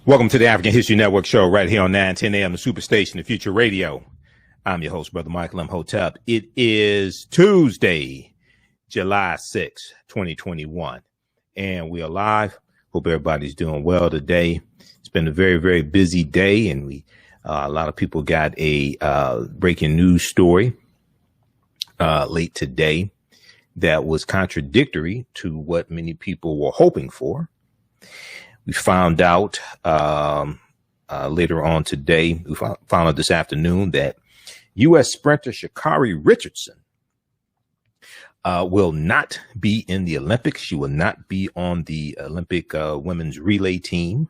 Welcome to the African History Network show right here on 910 AM, the Superstation, the Future Radio. I'm your host, Brother Michael Imhotep. It is Tuesday, July 6, 2021, and we are live. Hope everybody's doing well today. It's been a very, very busy day, and a lot of people got a breaking news story late today that was contradictory to what many people were hoping for. We found out later on today, we found out this afternoon that U.S. sprinter Sha'Carri Richardson will not be in the Olympics. She will not be on the Olympic women's relay team.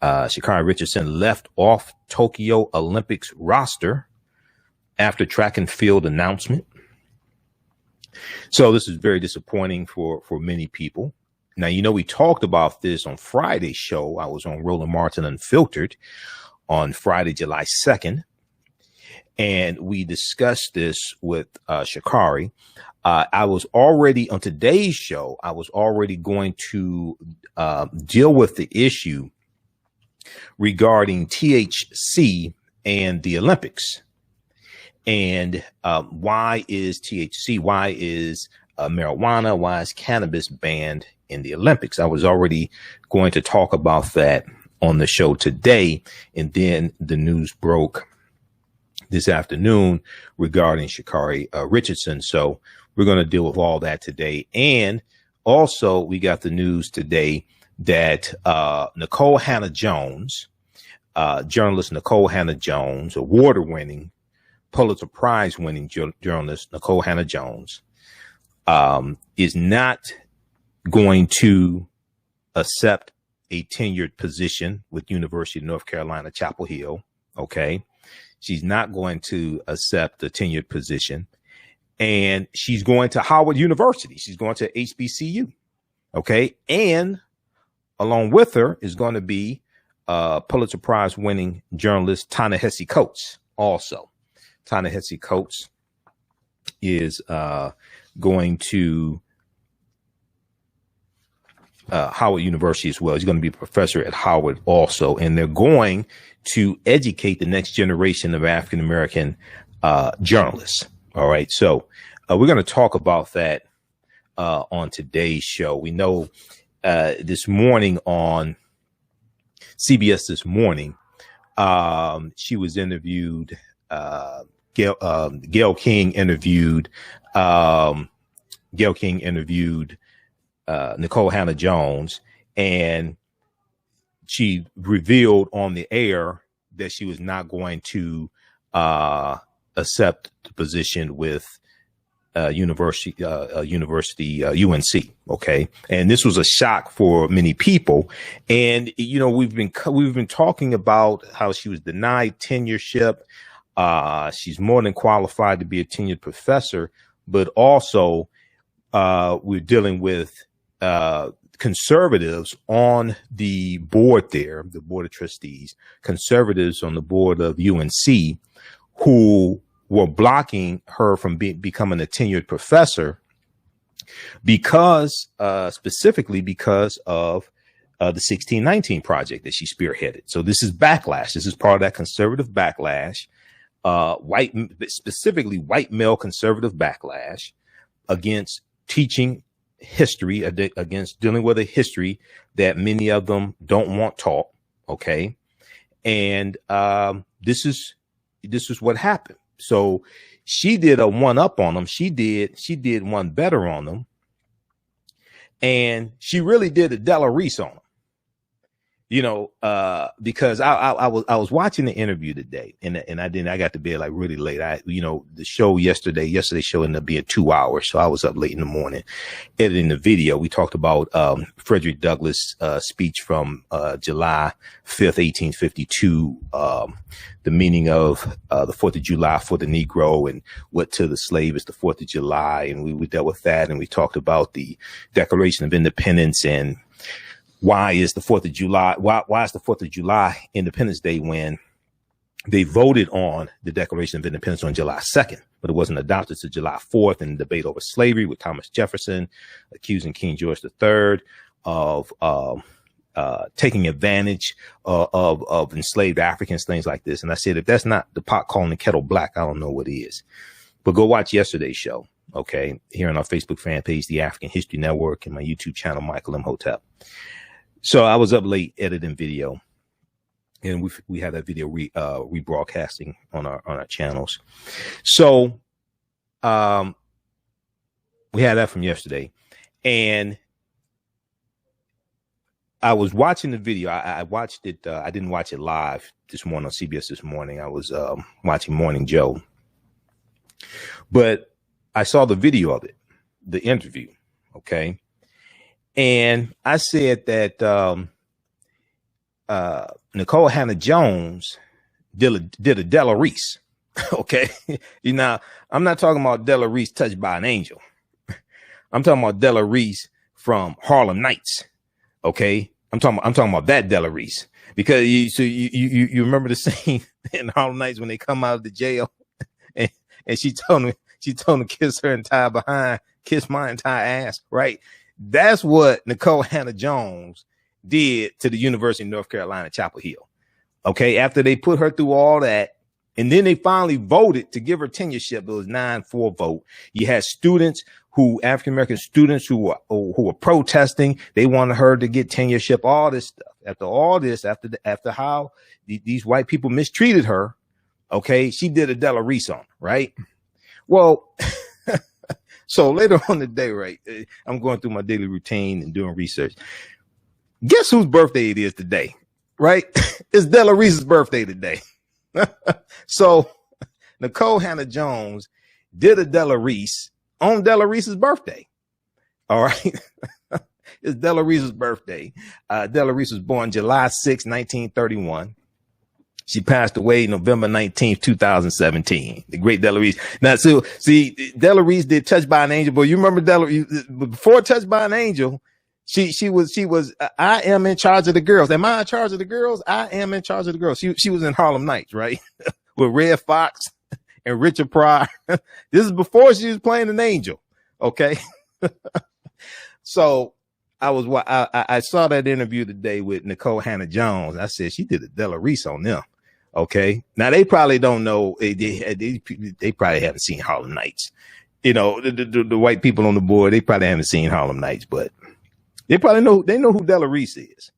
Sha'Carri Richardson left off Tokyo Olympics roster after track and field announcement. So this is very disappointing for many people. Now, you know, we talked about this on Friday's show. I was on Roland Martin Unfiltered on Friday, July 2nd, and we discussed this with Sha'Carri. I was already on today's show. I was already going to deal with the issue regarding THC and the Olympics. And why is THC, why is marijuana, why is cannabis banned in the Olympics? I was already going to talk about that on the show today. And then the news broke this afternoon regarding Sha'Carri Richardson. So we're going to deal with all that today. And also we got the news today that Nikole Hannah-Jones, journalist Nikole Hannah-Jones, award-winning Pulitzer Prize winning journalist Nikole Hannah-Jones, is not going to accept a tenured position with University of North Carolina, Chapel Hill. Okay. She's not going to accept a tenured position, and she's going to Howard University. She's going to HBCU. Okay. And along with her is going to be Pulitzer Prize winning journalist Ta-Nehisi Coates. Also, Ta-Nehisi Coates is going to Howard University as well. He's going to be a professor at Howard also, and they're going to educate the next generation of African-American journalists. All right. So we're going to talk about that on today's show. We know this morning on CBS this morning, she was interviewed, Gayle King interviewed Nikole Hannah-Jones, and she revealed on the air that she was not going to accept the position with University UNC. Okay. And this was a shock for many people. And, you know, we've been talking about how she was denied tenureship. She's more than qualified to be a tenured professor, but also we're dealing with conservatives on the board there, the board of trustees, conservatives on the board of UNC, who were blocking her from becoming a tenured professor because, specifically because of the 1619 project that she spearheaded. So this is backlash. This is part of that conservative backlash, specifically white male conservative backlash against teaching history, against dealing with a history that many of them don't want taught. Okay. And this is what happened. So she did a one up on them. She did one better on them. And she really did a Della Reese on them. You know, because I was watching the interview today, and I got to bed like really late. The show yesterday's show ended up being 2 hours. So I was up late in the morning editing the video. We talked about, Frederick Douglass' speech from, July 5th, 1852, the meaning of, the 4th of July for the Negro, and what to the slave is the 4th of July. And we dealt with that. And we talked about the Declaration of Independence and why is the 4th of July? Why is the 4th of July Independence Day when they voted on the Declaration of Independence on July 2nd, but it wasn't adopted to July 4th, in the debate over slavery with Thomas Jefferson accusing King George III of taking advantage of enslaved Africans, things like this. And I said, if that's not the pot calling the kettle black, I don't know what is. But go watch yesterday's show, okay, here on our Facebook fan page, The African History Network, and my YouTube channel, Michael Imhotep. So I was up late editing video, and we had that video rebroadcasting on our channels. So we had that from yesterday, and I was watching the video. I watched it. I didn't watch it live this morning on CBS this morning. I was watching Morning Joe, but I saw the video of it, the interview. Okay. And I said that Nikole Hannah-Jones did a Della Reese. Okay. You know, I'm not talking about Della Reese touched by an angel. I'm talking about Della Reese from Harlem Nights. Okay. I'm talking about that Della Reese, because you remember the scene in Harlem Nights when they come out of the jail and she told him to kiss her entire behind, kiss my entire ass. Right. That's what Nikole Hannah-Jones did to the University of North Carolina, Chapel Hill. Okay. After they put her through all that, and then they finally voted to give her tenureship. It was 9-4 vote. You had students African-American students who were protesting. They wanted her to get tenureship, all this stuff. After all this, after how these white people mistreated her, okay, she did a Della Reese on, right? Well, so later on today, right, I'm going through my daily routine and doing research. Guess whose birthday it is today, right? It's Della Reese's birthday today. So Nikole Hannah-Jones did a Della Reese on Della Reese's birthday. All right. It's Della Reese's birthday. Della Reese was born July 6, 1931. She passed away November 19th, 2017. The great Della Reese. Now, so see, Della Reese did Touched by an Angel, but you remember before Touched by an Angel, she was, I am in charge of the girls. Am I in charge of the girls? I am in charge of the girls. She was in Harlem Nights, right? With Red Fox and Richard Pryor. This is before she was playing an angel. Okay. So I saw that interview today with Nikole Hannah-Jones. I said, she did a Della Reese on them. Okay. Now they probably don't know. They probably haven't seen Harlem Nights. You know, the white people on the board, they probably haven't seen Harlem Nights, but they probably know who Della Reese is.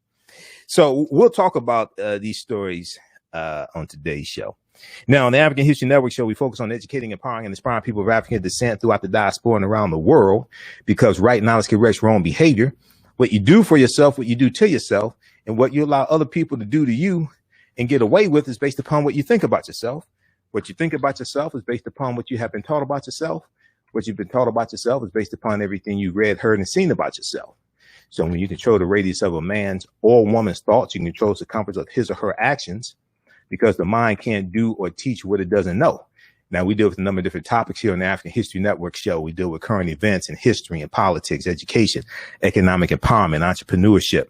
So we'll talk about these stories on today's show. Now, on the African History Network show, we focus on educating, empowering, and inspiring people of African descent throughout the diaspora and around the world, because right knowledge corrects wrong behavior. What you do for yourself, what you do to yourself, and what you allow other people to do to you and get away with is based upon what you think about yourself. What you think about yourself is based upon what you have been taught about yourself. What you've been taught about yourself is based upon everything you read, heard, and seen about yourself. So when you control the radius of a man's or woman's thoughts, you can control the circumference of his or her actions, because the mind can't do or teach what it doesn't know. Now, we deal with a number of different topics here on the African History Network show. We deal with current events in history and politics, education, economic empowerment, entrepreneurship,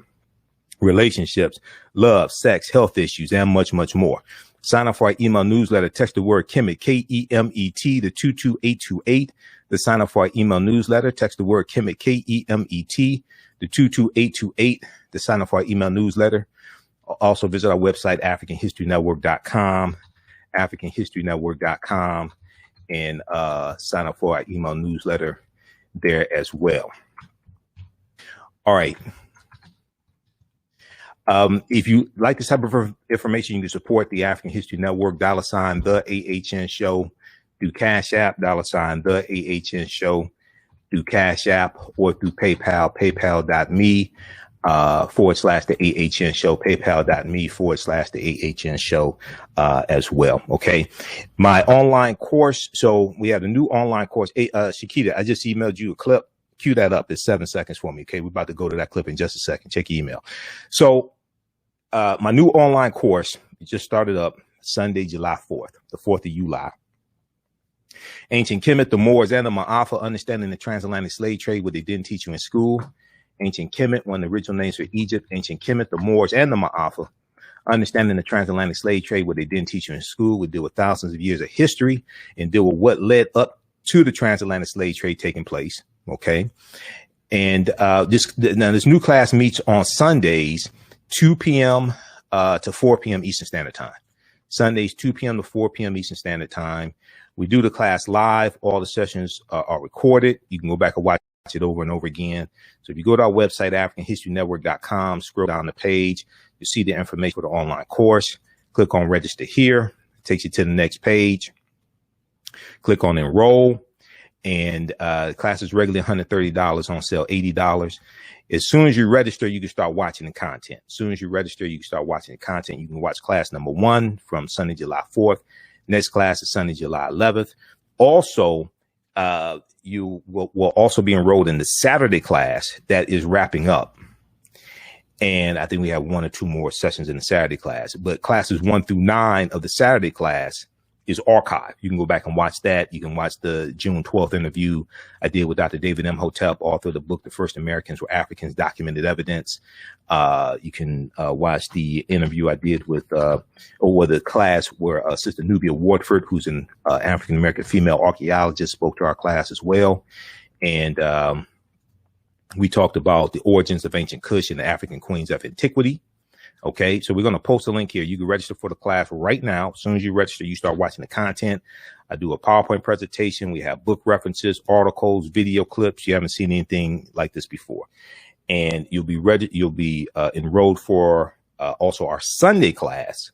relationships, love, sex, health issues, and much, much more. Sign up for our email newsletter. Text the word Kemet, K-E-M-E-T, to 22828. To sign up for our email newsletter, text the word Kemet, K-E-M-E-T, to 22828. To sign up for our email newsletter. Also visit our website, AfricanHistoryNetwork.com, AfricanHistoryNetwork.com, and sign up for our email newsletter there as well. All right. If you like this type of information, you can support the African History Network, $ TheAHNShow, through Cash App, $ TheAHNShow, through Cash App, or through PayPal, paypal.me. /TheAHNShow, paypal.me /TheAHNShow, as well. Okay. My online course. So we have a new online course. Hey, Shakita, I just emailed you a clip. Cue that up. It's 7 seconds for me. Okay. We're about to go to that clip in just a second. Check your email. So, my new online course just started up Sunday, July 4th, the 4th of July. Ancient Kemet, the Moors, and the Maafa, understanding the transatlantic slave trade, what they didn't teach you in school. Ancient Kemet, one of the original names for Egypt. Ancient Kemet, the Moors, and the Maafa, understanding the transatlantic slave trade, what they didn't teach you in school. We deal with thousands of years of history and deal with what led up to the transatlantic slave trade taking place. Okay. And this new class meets on Sundays, 2 p.m. To 4 p.m. Eastern Standard Time. Sundays, 2 p.m. to 4 p.m. Eastern Standard Time. We do the class live. All the sessions are recorded. You can go back and watch it over and over again. So if you go to our website, AfricanHistoryNetwork.com, scroll down the page, you see the information for the online course. Click on register here. It takes you to the next page. Click on enroll. And the class is regularly $130, on sale $80. As soon as you register, you can start watching the content. As soon as you register, you can start watching the content. You can watch class number 1 from Sunday, July 4th. Next class is Sunday, July 11th. Also, you will also be enrolled in the Saturday class that is wrapping up. And I think we have 1 or 2 more sessions in the Saturday class. But classes 1 through 9 of the Saturday class is archived. You can go back and watch that. You can watch the June 12th interview I did with Dr. David Imhotep, author of the book, The First Americans Were Africans, Documented Evidence. You can watch the interview I did with, or the class where Sister Nubia Wardford, who's an African-American female archaeologist, spoke to our class as well. And we talked about the origins of ancient Kush and the African queens of antiquity. Okay, so we're going to post a link here. You can register for the class right now. As soon as you register, you start watching the content. I do a PowerPoint presentation. We have book references, articles, video clips. You haven't seen anything like this before. And you'll be enrolled for also our Sunday class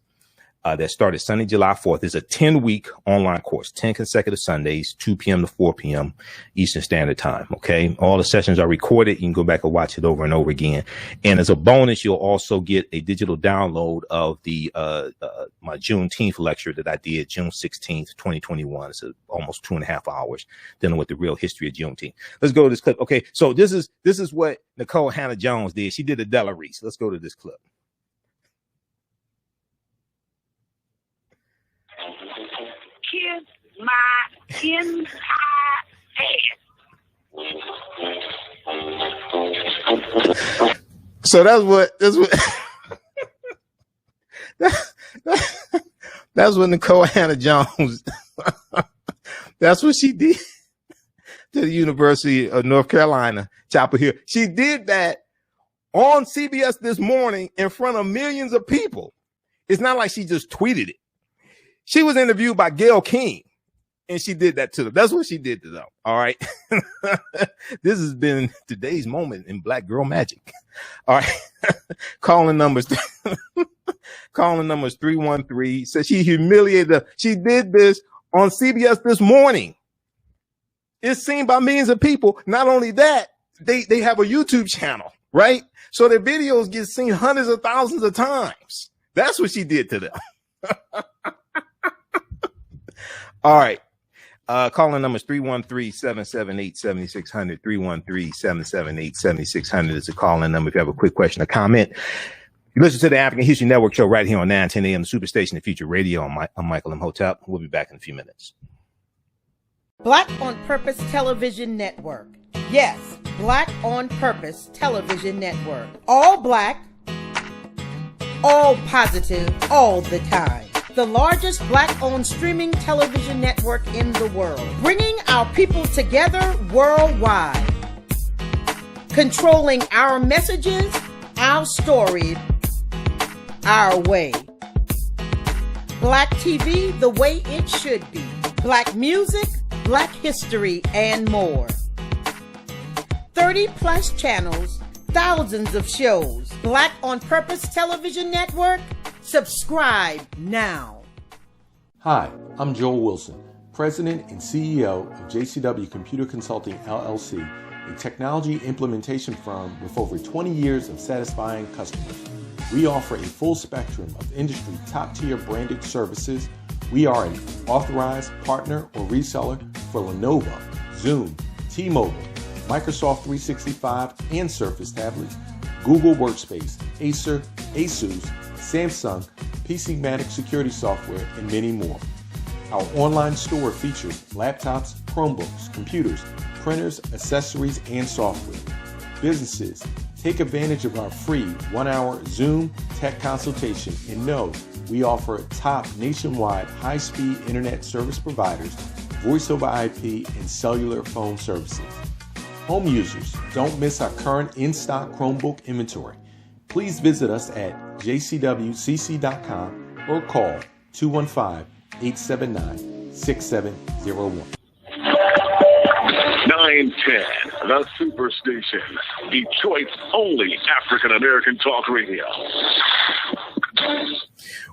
that started Sunday, July 4th. It's a 10-week online course, 10 consecutive Sundays, 2 p.m. to 4 p.m. Eastern Standard Time. Okay. All the sessions are recorded. You can go back and watch it over and over again. And as a bonus, you'll also get a digital download of the my Juneteenth lecture that I did June 16th, 2021. It's almost 2.5 hours dealing with the real history of Juneteenth. Let's go to this clip. Okay. So this is what Nikole Hannah-Jones did. She did a Della Reese. Let's go to this clip. Kiss my entire ass. So that's what Nikole Hannah-Jones that's what she did to the University of North Carolina, Chapel Hill. She did that on CBS This Morning in front of millions of people. It's not like she just tweeted it. She was interviewed by Gayle King, and she did that to them. That's what she did to them. All right. This has been today's moment in Black Girl Magic. All right. Calling numbers 313 says she humiliated her. She did this on CBS This Morning. It's seen by millions of people. Not only that, they have a YouTube channel, right? So their videos get seen hundreds of thousands of times. That's what she did to them. All right. Calling numbers 313-778-7600, 313-778-7600 is a calling number if you have a quick question or comment. You listen to the African History Network show right here on 910 AM, the Superstation of Future Radio. I'm Michael Imhotep. We'll be back in a few minutes. Black on Purpose Television Network. Yes, Black on Purpose Television Network. All black, all positive, all the time. The largest Black-owned streaming television network in the world, bringing our people together worldwide, controlling our messages, our stories, our way. Black TV the way it should be. Black music, Black history, and more. 30+ channels, thousands of shows. Black on Purpose Television Network. Subscribe now. Hi, I'm Joel Wilson, President and CEO of JCW Computer Consulting LLC, a technology implementation firm with over 20 years of satisfying customers. We offer a full spectrum of industry top-tier branded services. We are an authorized partner or reseller for Lenovo, Zoom, T-Mobile, Microsoft 365 and Surface tablets, Google Workspace, Acer, Asus, Samsung, PCmatic security software, and many more. Our online store features laptops, Chromebooks, computers, printers, accessories, and software. Businesses, take advantage of our free 1-hour Zoom tech consultation and know we offer top nationwide high-speed internet service providers, voice over IP, and cellular phone services. Home users, don't miss our current in-stock Chromebook inventory. Please visit us at jcwcc.com or call 215-879-6701. 910, the Superstation, Detroit's only African-American talk radio.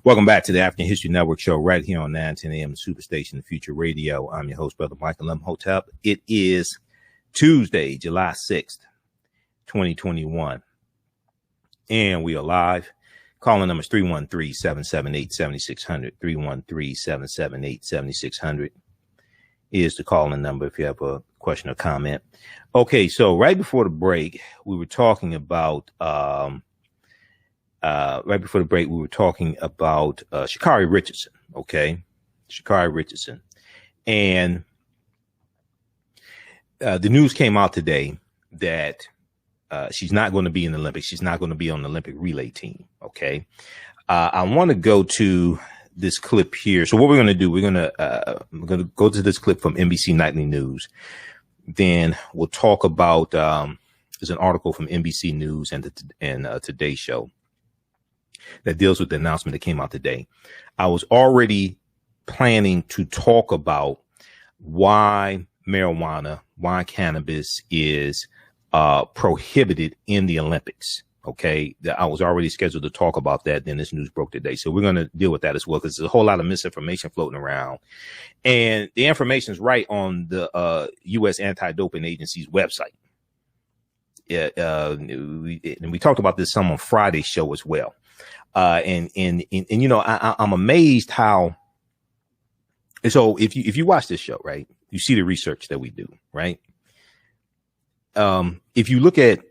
Welcome back to the African History Network show right here on 910 AM Superstation, the Future Radio. I'm your host, Brother Michael Imhotep. It is Tuesday, July 6th, 2021. And we are live. Calling numbers 313-778-7600. 313-778-7600 is the calling number if you have a question or comment. Okay, so right before the break, we were talking about Sha'Carri Richardson. Okay, Sha'Carri Richardson, and the news came out today that she's not going to be in the Olympics. She's not going to be on the Olympic relay team. Okay, I want to go to this clip here. So what we're going to do, we're going to go to this clip from NBC Nightly News. Then we'll talk about there's an article from NBC News and Today Show that deals with the announcement that came out today. I was already planning to talk about why cannabis is prohibited in the Olympics. Okay, I was already scheduled to talk about that. Then this news broke today. So we're going to deal with that as well, because there's a whole lot of misinformation floating around. And the information is right on the U.S. Anti-Doping Agency's website. And we talked about this some on Friday's show as well. And you know, I'm amazed how. So if you watch this show, right, you see the research that we do, right? If you look at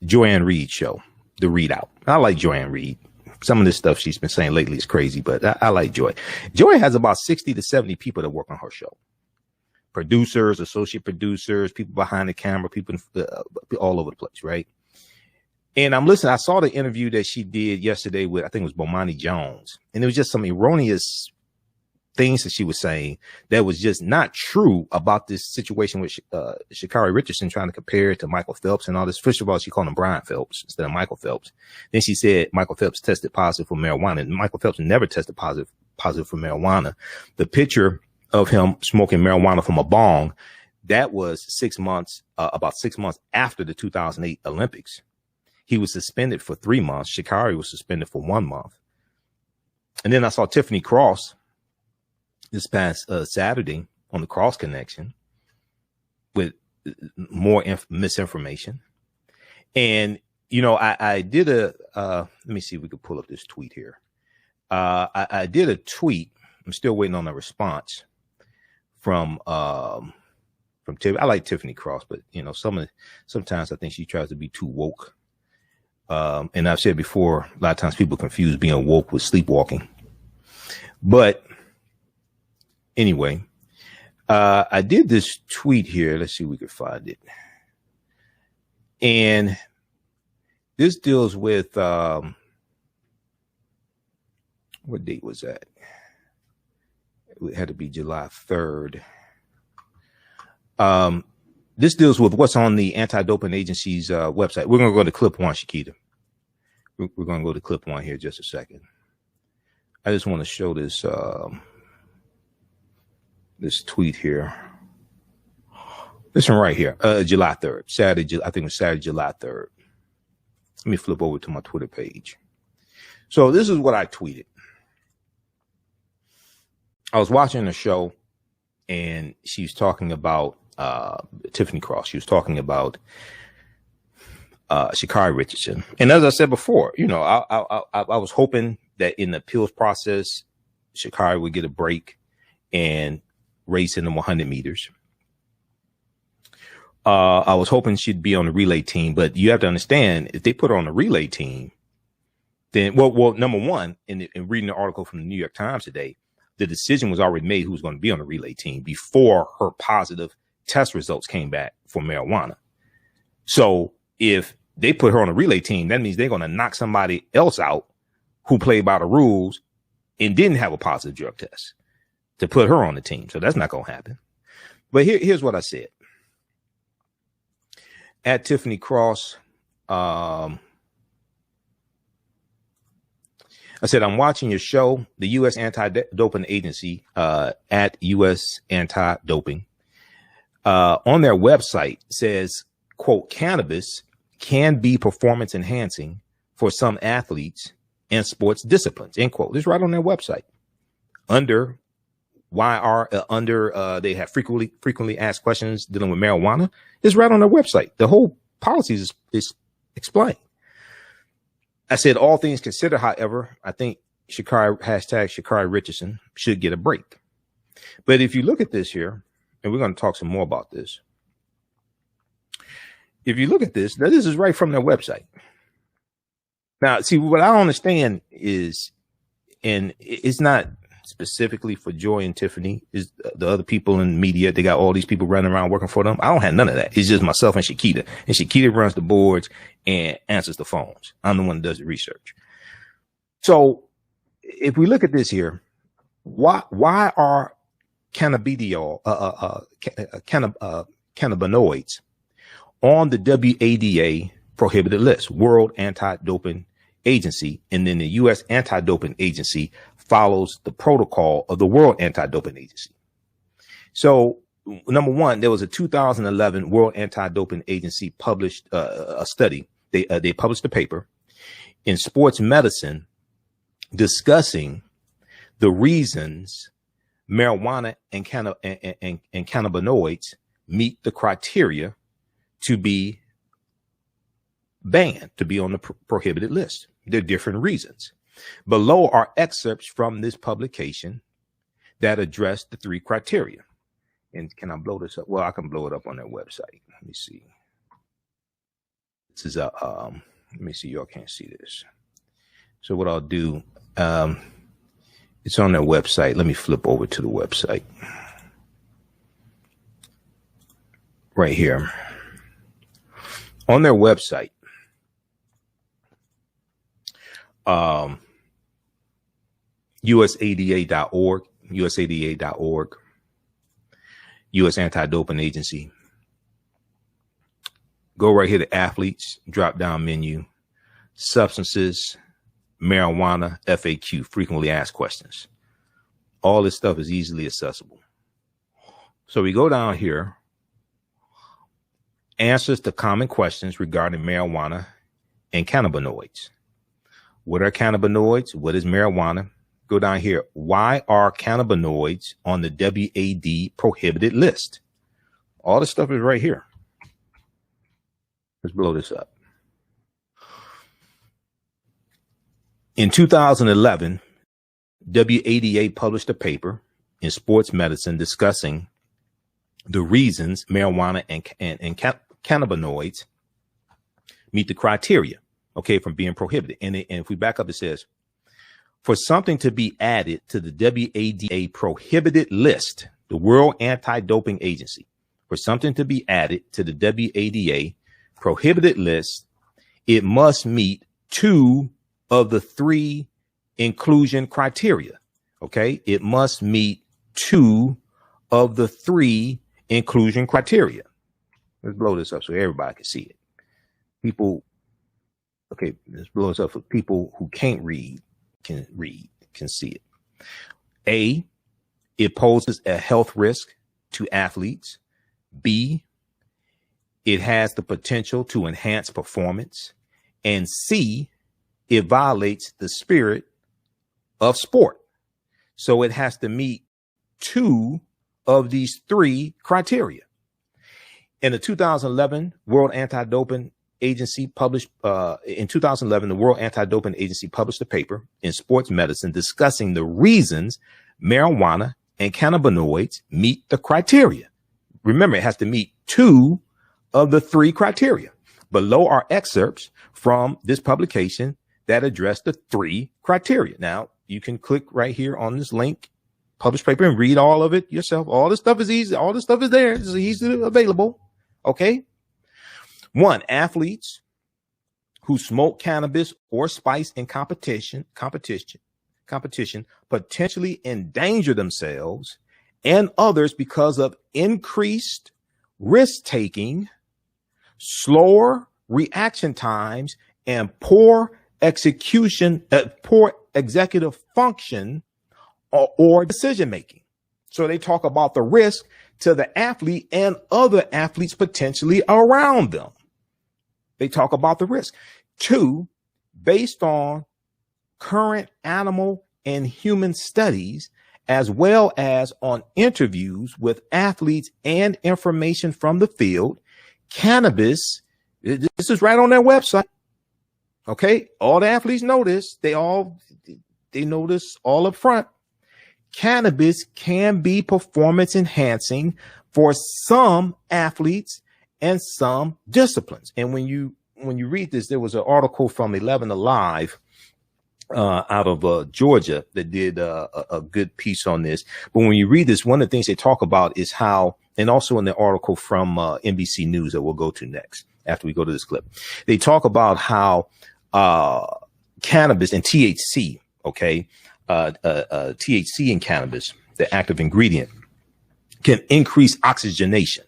Joanne Reed's show, The Readout, I like Joanne Reed. Some of this stuff she's been saying lately is crazy, but I like Joy. Joy has about 60 to 70 people that work on her show. Producers, associate producers, people behind the camera, people all over the place, right? And I'm listening. I saw the interview that she did yesterday with, I think it was Bomani Jones. And it was just some erroneous things that she was saying that was just not true about this situation with Sha'Carri Richardson, trying to compare it to Michael Phelps and all this. First of all, she called him Brian Phelps instead of Michael Phelps. Then she said Michael Phelps tested positive for marijuana, and Michael Phelps never tested positive for marijuana. The picture of him smoking marijuana from a bong, that was 6 months, about 6 months after the 2008 Olympics. He was suspended for 3 months. Sha'Carri was suspended for 1 month. And then I saw Tiffany Cross this past Saturday on the Cross Connection with more misinformation. And, you know, I did let me see if we could pull up this tweet here. I did a tweet. I'm still waiting on a response from Tiffany. I like Tiffany Cross, but, you know, sometimes I think she tries to be too woke. And I've said before, a lot of times people confuse being woke with sleepwalking. But anyway, I did this tweet here. Let's see if we can find it. And this deals with, what date was that? It had to be July 3rd. This deals with what's on the Anti-Doping Agency's website. We're going to go to clip one, Shakita. We're going to go to clip one here just a second. I just want to show this this tweet here. This one right here, July 3rd, Saturday. I think it was Saturday, July 3rd. Let me flip over to my Twitter page. So this is what I tweeted. I was watching a show, and she's talking about Tiffany Cross. She was talking about Sha'Carri Richardson. And as I said before, you know, I was hoping that in the appeals process, Sha'Carri would get a break and race in the 100 meters. I was hoping she'd be on the relay team, but you have to understand, if they put her on the relay team, then, well, number one, in reading the article from the New York Times today, the decision was already made who was going to be on the relay team before her positive test results came back for marijuana. So if they put her on a relay team, that means they're going to knock somebody else out who played by the rules and didn't have a positive drug test to put her on the team. So that's not going to happen. But here's what I said. At Tiffany Cross, I said, I'm watching your show, the U.S. Anti-Doping Agency, at U.S. Anti-Doping. On their website says, quote, cannabis can be performance enhancing for some athletes and sports disciplines, end quote. It's right on their website. Under they have frequently asked questions dealing with marijuana. It's right on their website. The whole policy is explained. I said, all things considered, however, I think Sha'Carri Richardson should get a break. But if you look at this here, and we're going to talk some more about this. If you look at this, now this is right from their website. Now, see, what I don't understand is, and it's not specifically for Joy and Tiffany, is the other people in media. They got all these people running around working for them. I don't have none of that. It's just myself and Shakita. And Shakita runs the boards and answers the phones. I'm the one that does the research. So if we look at this here, why are cannabinoids on the WADA prohibited list, World Anti-Doping Agency, and then the U.S. Anti-Doping Agency follows the protocol of the World Anti-Doping Agency. So, number one, there was a 2011 World Anti-Doping Agency published a study. They published a paper in Sports Medicine discussing the reasons marijuana and cannabinoids meet the criteria to be banned, to be on the prohibited list. There are different reasons. Below are excerpts from this publication that address the three criteria. And can I blow this up? Well, I can blow it up on their website. Let me see. This is let me see. Y'all can't see this. So what I'll do, it's on their website. Let me flip over to the website. Right here. On their website, USADA.org, USADA.org, U.S. Anti-Doping Agency. Go right here to athletes, drop down menu, substances, marijuana, FAQ, frequently asked questions. All this stuff is easily accessible. So we go down here, answers to common questions regarding marijuana and cannabinoids. What are cannabinoids? What is marijuana? Go down here. Why are cannabinoids on the WAD prohibited list? All this stuff is right here. Let's blow this up. In 2011, WADA published a paper in Sports Medicine discussing the reasons marijuana and cannabinoids meet the criteria, okay, from being prohibited. And if we back up, it says, for something to be added to the WADA prohibited list, the World Anti-Doping Agency, for something to be added to the WADA prohibited list, it must meet 2 of the 3 inclusion criteria. Okay, it must meet 2 of the 3 inclusion criteria. Let's blow this up so everybody can see it. People, okay, let's blow this up for people who can't read, can see it. A, it poses a health risk to athletes. B, it has the potential to enhance performance. And C, it violates the spirit of sport. So it has to meet 2 of these 3 criteria. In the 2011 World Anti-Doping Agency published, in 2011, the World Anti-Doping Agency published a paper in Sports Medicine discussing the reasons marijuana and cannabinoids meet the criteria. Remember, it has to meet 2 of the 3 criteria. Below are excerpts from this publication that address the 3 criteria. Now, you can click right here on this link, published paper, and read all of it yourself. All this stuff is easy. All this stuff is there. It's easily available. Okay. 1, athletes who smoke cannabis or spice in competition potentially endanger themselves and others because of increased risk taking slower reaction times, and poor executive function or decision making. So they talk about the risk to the athlete and other athletes potentially around them. They talk about the risk. 2, based on current animal and human studies, as well as on interviews with athletes and information from the field, cannabis, this is right on their website. Okay. All the athletes know this. They know this all up front. Cannabis can be performance enhancing for some athletes and some disciplines. And when you read this, there was an article from 11 Alive out of Georgia that did a good piece on this. But when you read this, one of the things they talk about is how, and also in the article from NBC News that we'll go to next after we go to this clip, they talk about how cannabis and THC, okay, THC in cannabis, the active ingredient, can increase oxygenation,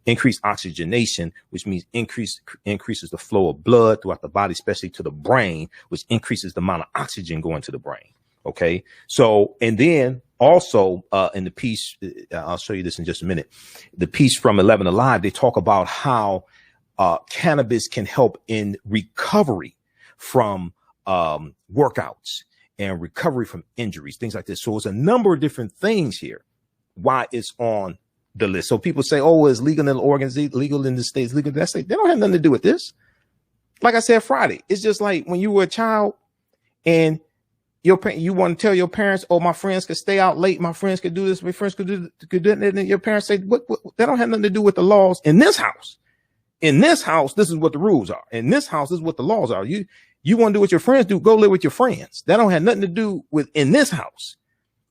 which means increases the flow of blood throughout the body, especially to the brain, which increases the amount of oxygen going to the brain. Okay. So, and then also in the piece, I'll show you this in just a minute, the piece from 11 Alive, they talk about how cannabis can help in recovery from workouts and recovery from injuries, things like this. So it's a number of different things here why it's on the list. So people say, oh, it's legal in Oregon, legal in the states, legal in that state. They don't have nothing to do with this. Like I said Friday, it's just like when you were a child and you want to tell your parents, oh, my friends could stay out late, my friends could do this, my friends could do that. And your parents say, what? That don't have nothing to do with the laws in this house. In this house, this is what the rules are. In this house, this is what the laws are. You want to do what your friends do, go live with your friends. That don't have nothing to do with in this house.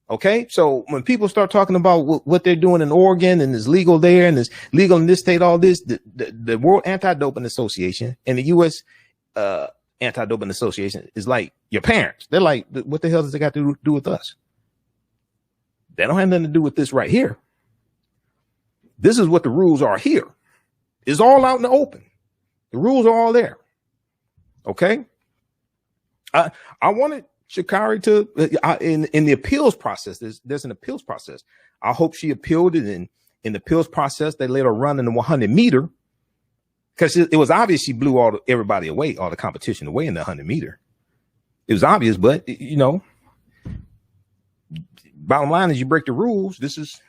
Okay. So when people start talking about what they're doing in Oregon and is legal there and is legal in this state, all this, the World Anti-Doping Association and the U.S. Anti-Doping Association is like your parents. They're like, what the hell does it got to do with us? They don't have nothing to do with this right here. This is what the rules are here. It's all out in the open. The rules are all there. Okay. I wanted Sha'Carri to, in the appeals process, there's an appeals process. I hope she appealed it. And in the appeals process, they let her run in the 100 meter because it was obvious she blew everybody away, all the competition away in the 100 meter. It was obvious, but bottom line is you break the rules. These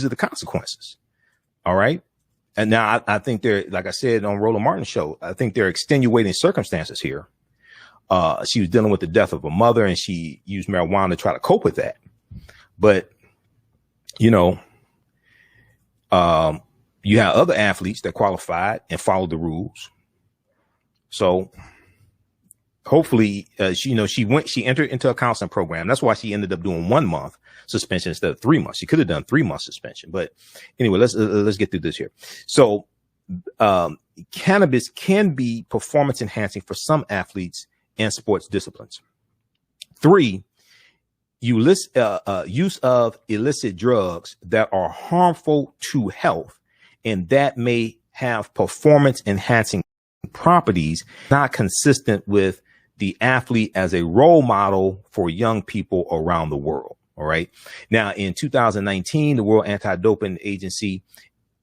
are the consequences. All right. And now I think like I said on Roland Martin's show, I think there are extenuating circumstances here. She was dealing with the death of her mother and she used marijuana to try to cope with that. But, you have other athletes that qualified and followed the rules. So hopefully, she entered into a counseling program. That's why she ended up doing 1 month suspension instead of 3 months. She could have done 3 months suspension, but anyway, let's get through this here. So, cannabis can be performance enhancing for some athletes and sports disciplines. 3, use of illicit drugs that are harmful to health and that may have performance enhancing properties not consistent with the athlete as a role model for young people around the world. All right. Now, in 2019, the World Anti-Doping Agency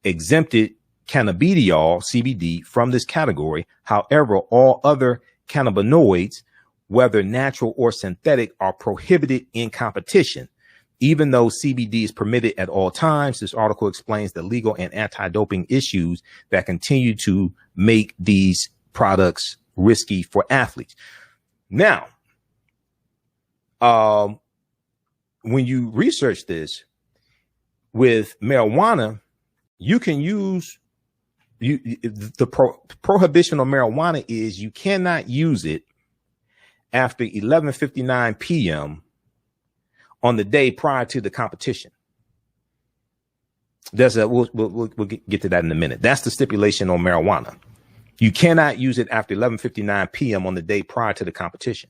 exempted cannabidiol, CBD, from this category. However, all other cannabinoids, whether natural or synthetic, are prohibited in competition. Even though CBD is permitted at all times, this article explains the legal and anti-doping issues that continue to make these products risky for athletes. Now, when you research this with marijuana, you can use the prohibition on marijuana is you cannot use it after 11:59 p.m. on the day prior to the competition. We'll get to that in a minute. That's the stipulation on marijuana. You cannot use it after 11:59 p.m. on the day prior to the competition.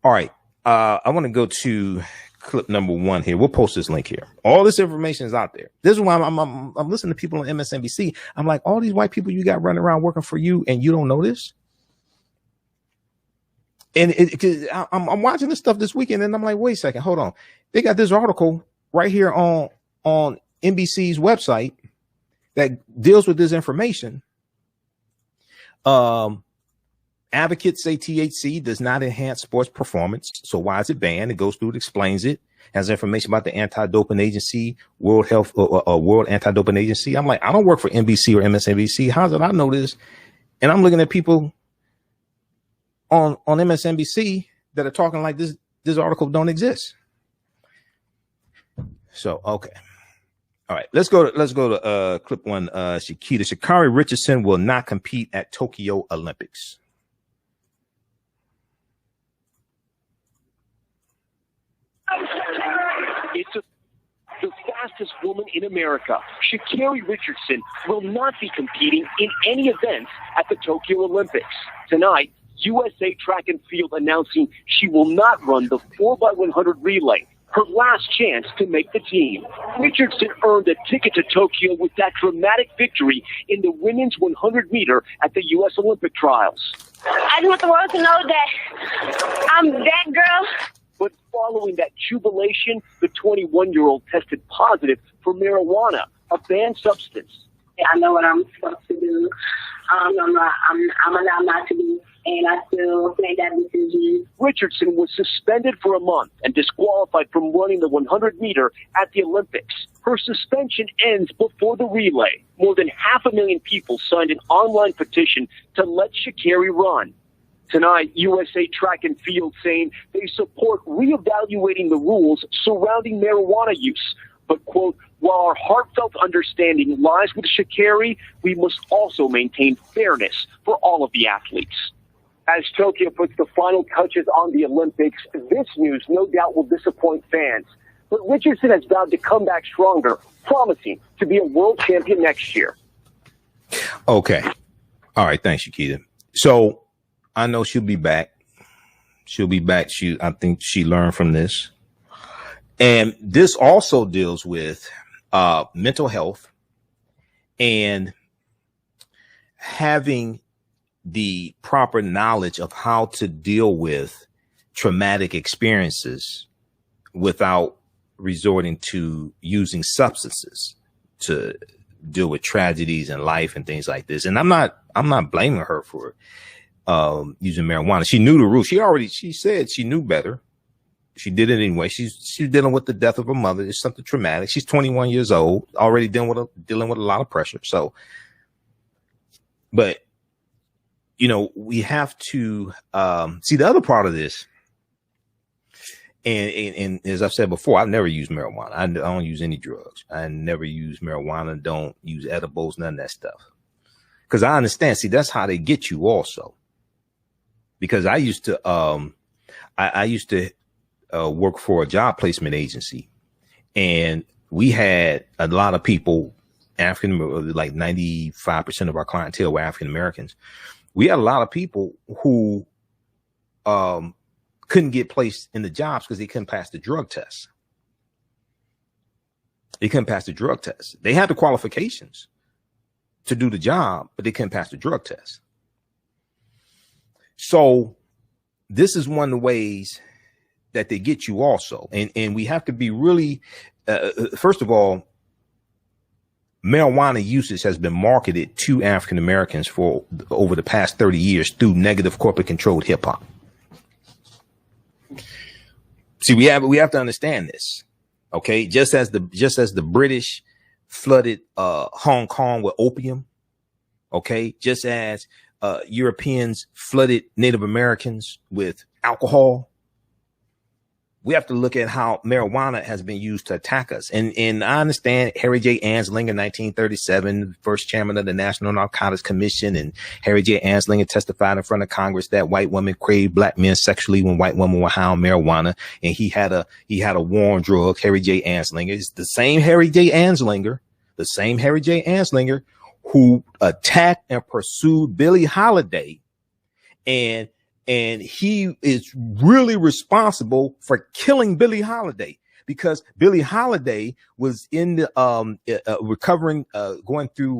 All right. I want to go to clip number 1 here. We'll post this link here. All this information is out there. This is why I'm listening to people on MSNBC. I'm like, all these white people you got running around working for you, and you don't know this. And I'm watching this stuff this weekend, and I'm like, wait a second, hold on. They got this article right here on NBC's website that deals with this information. Advocates say THC does not enhance sports performance. So why is it banned? It goes through it, explains it, has information about the anti-doping agency, World Anti-Doping Agency. I'm like, I don't work for NBC or MSNBC. How did I know this? And I'm looking at people on MSNBC that are talking like this article don't exist. So, okay. All right, let's go to clip 1. Sha'Carri Richardson will not compete at Tokyo Olympics. It's the fastest woman in America. Sha'Carri Richardson will not be competing in any events at the Tokyo Olympics. Tonight, USA Track and Field announcing she will not run the 4x100 relay, her last chance to make the team. Richardson earned a ticket to Tokyo with that dramatic victory in the women's 100 meter at the U.S. Olympic trials. I just want the world to know that I'm that girl. But following that jubilation, the 21-year-old tested positive for marijuana, a banned substance. I know what I'm supposed to do. I'm allowed not to do, and I still made that decision. Richardson was suspended for a month and disqualified from running the 100 meter at the Olympics. Her suspension ends before the relay. More than 500,000 people signed an online petition to let Sha'Carri run. Tonight, USA Track and Field saying they support reevaluating the rules surrounding marijuana use. But, quote, while our heartfelt understanding lies with Sha'Carri, we must also maintain fairness for all of the athletes. As Tokyo puts the final touches on the Olympics, this news no doubt will disappoint fans. But Richardson has vowed to come back stronger, promising to be a world champion next year. Okay. All right. Thanks, Shakita. So I know she'll be back. She'll be back. I think she learned from this. And this also deals with mental health and having the proper knowledge of how to deal with traumatic experiences without resorting to using substances to deal with tragedies in life and things like this. And I'm not blaming her for using marijuana. She knew the rules. She said she knew better. She did it anyway. She's dealing with the death of her mother. It's something traumatic. She's 21 years old, already dealing with a lot of pressure. So, but we have to see the other part of this. And as I've said before, I've never used marijuana. I don't use any drugs. I never use marijuana. Don't use edibles, none of that stuff. Because I understand. See, that's how they get you also. Because I used to work for a job placement agency, and we had a lot of people, like 95% of our clientele were African Americans. We had a lot of people who couldn't get placed in the jobs because they couldn't pass the drug test. They couldn't pass the drug test. They had the qualifications to do the job, but they couldn't pass the drug test. So this is one of the ways that they get you also. And we have to be really, first of all, marijuana usage has been marketed to African Americans for over the past 30 years through negative corporate controlled hip hop. See, we have to understand this. Okay. Just as the British flooded, Hong Kong with opium. Okay. Just as, Europeans flooded Native Americans with alcohol. We have to look at how marijuana has been used to attack us. And I understand Harry J. Anslinger, 1937, first chairman of the National Narcotics Commission. And Harry J. Anslinger testified in front of Congress that white women craved black men sexually when white women were high on marijuana. And he had a war on drugs, Harry J. Anslinger. It's the same Harry J. Anslinger who attacked and pursued Billie Holiday and And he is really responsible for killing Billie Holiday, because Billie Holiday was in the recovering, going through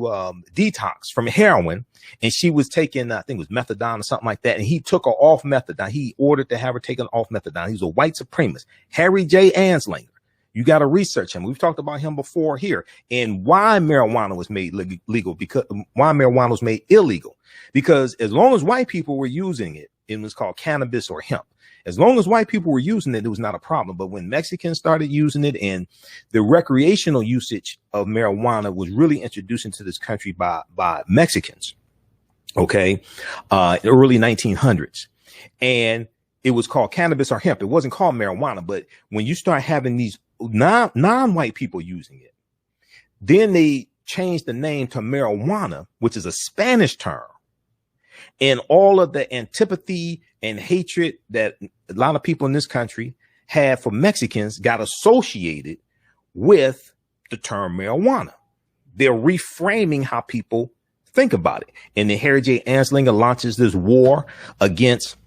detox from heroin, and she was taking, I think it was methadone or something like that. And he took her off methadone. He ordered to have her taken off methadone. He's a white supremacist, Harry J. Anslinger. You got to research him. We've talked about him before here, and why marijuana was made legal, because why marijuana was made illegal, because as long as white people were using it, it was called cannabis or hemp. As long as white people were using it, it was not a problem. But when Mexicans started using it, and the recreational usage of marijuana was really introduced into this country by Mexicans, okay, early 1900s, and it was called cannabis or hemp. It wasn't called marijuana. But when you start having these non-white people using it, then they changed the name to marijuana, which is a Spanish term. And all of the antipathy and hatred that a lot of people in this country had for Mexicans got associated with the term marijuana. They're reframing how people think about it. And then Harry J. Anslinger launches this war against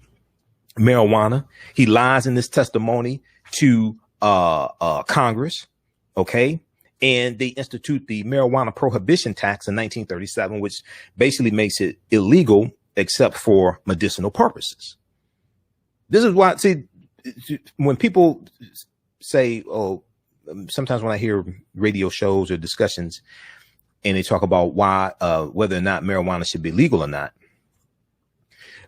marijuana. He lies in this testimony to Congress, okay? And they institute the marijuana prohibition tax in 1937, which basically makes it illegal except for medicinal purposes. This is why, see, when people say, oh, sometimes when I hear radio shows or discussions and they talk about why, whether or not marijuana should be legal or not,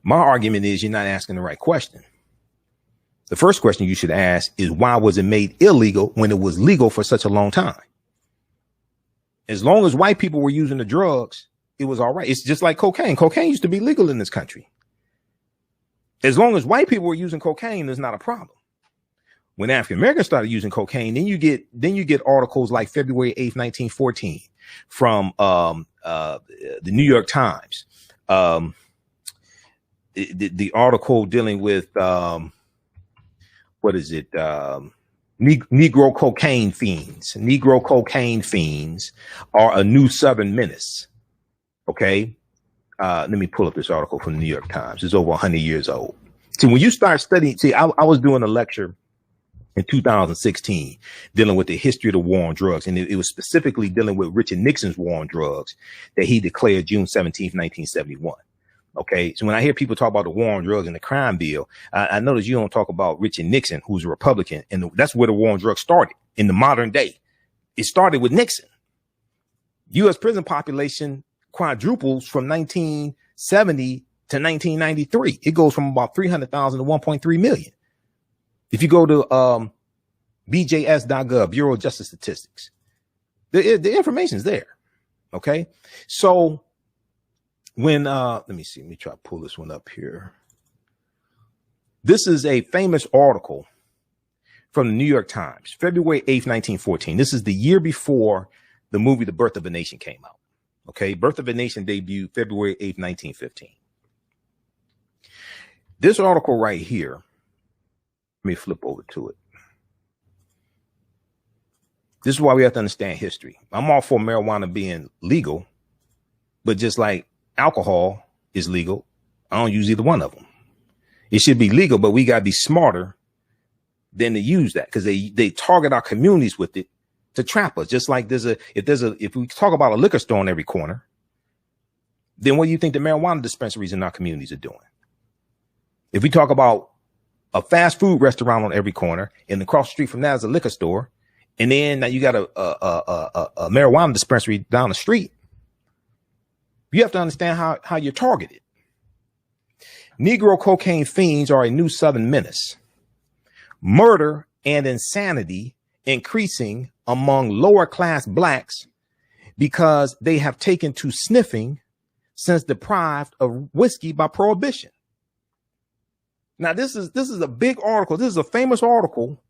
my argument is you're not asking the right question. The first question you should ask is, why was it made illegal when it was legal for such a long time? As long as white people were using the drugs, it was all right. It's just like cocaine. Cocaine used to be legal in this country. As long as white people were using cocaine, there's not a problem. When African Americans started using cocaine, then you get articles like February 8th, 1914 from the New York Times. The article dealing with what is it? Negro cocaine fiends. Negro cocaine fiends are a new Southern menace. Okay. Let me pull up this article from the New York Times. It's over 100 years old. See, when you start studying, I was doing a lecture in 2016 dealing with the history of the war on drugs. And it was specifically dealing with Richard Nixon's war on drugs that he declared June 17th, 1971. Okay. So when I hear people talk about the war on drugs and the crime bill, I notice you don't talk about Richard Nixon, who's a Republican. And that's where the war on drugs started in the modern day. It started with Nixon. U.S. prison population quadruples from 1970 to 1993. It goes from about 300,000 to 1.3 million. If you go to bjs.gov, Bureau of Justice Statistics, the information is there. Okay. So when, let me try to pull this one up here. This is a famous article from the New York Times, February 8th, 1914. This is the year before the movie The Birth of a Nation came out. Okay. Birth of a Nation debuted February 8th, 1915. This article right here, let me flip over to it. This is why we have to understand history. I'm all for marijuana being legal, but just like alcohol is legal, I don't use either one of them. It should be legal, but we got to be smarter than to use that, because they target our communities with it to trap us. Just like if we talk about a liquor store on every corner, then what do you think the marijuana dispensaries in our communities are doing? If we talk about a fast food restaurant on every corner, and across the street from that is a liquor store, and then now you got a marijuana dispensary down the street, you have to understand how you're targeted. Negro cocaine fiends are a new Southern menace. Murder and insanity increasing among lower class blacks because they have taken to sniffing since deprived of whiskey by prohibition. Now, this is a big article. This is a famous article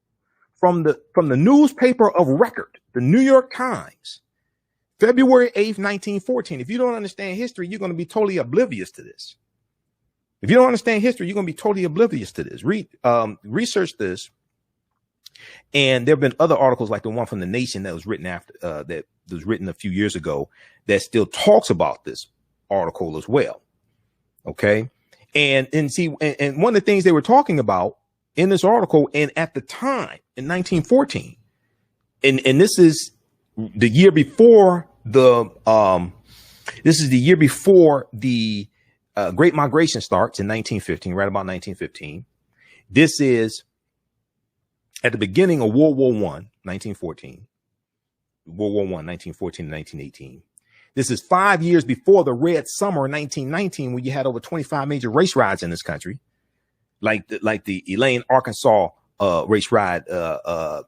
from the newspaper of record, the New York Times, February 8th, 1914. If you don't understand history, you're going to be totally oblivious to this. If you don't understand history, you're going to be totally oblivious to this. Research this. And there have been other articles like the one from The Nation that was written that was written a few years ago that still talks about this article as well. Okay. And see, and one of the things they were talking about in this article, and at the time in 1914, and this is the year before the Great Migration starts in 1915, right about 1915. This is at the beginning of World War I, 1914. World War I, 1914 to 1918. This is 5 years before the Red Summer in 1919, when you had over 25 major race riots in this country, like the Elaine, Arkansas race riot.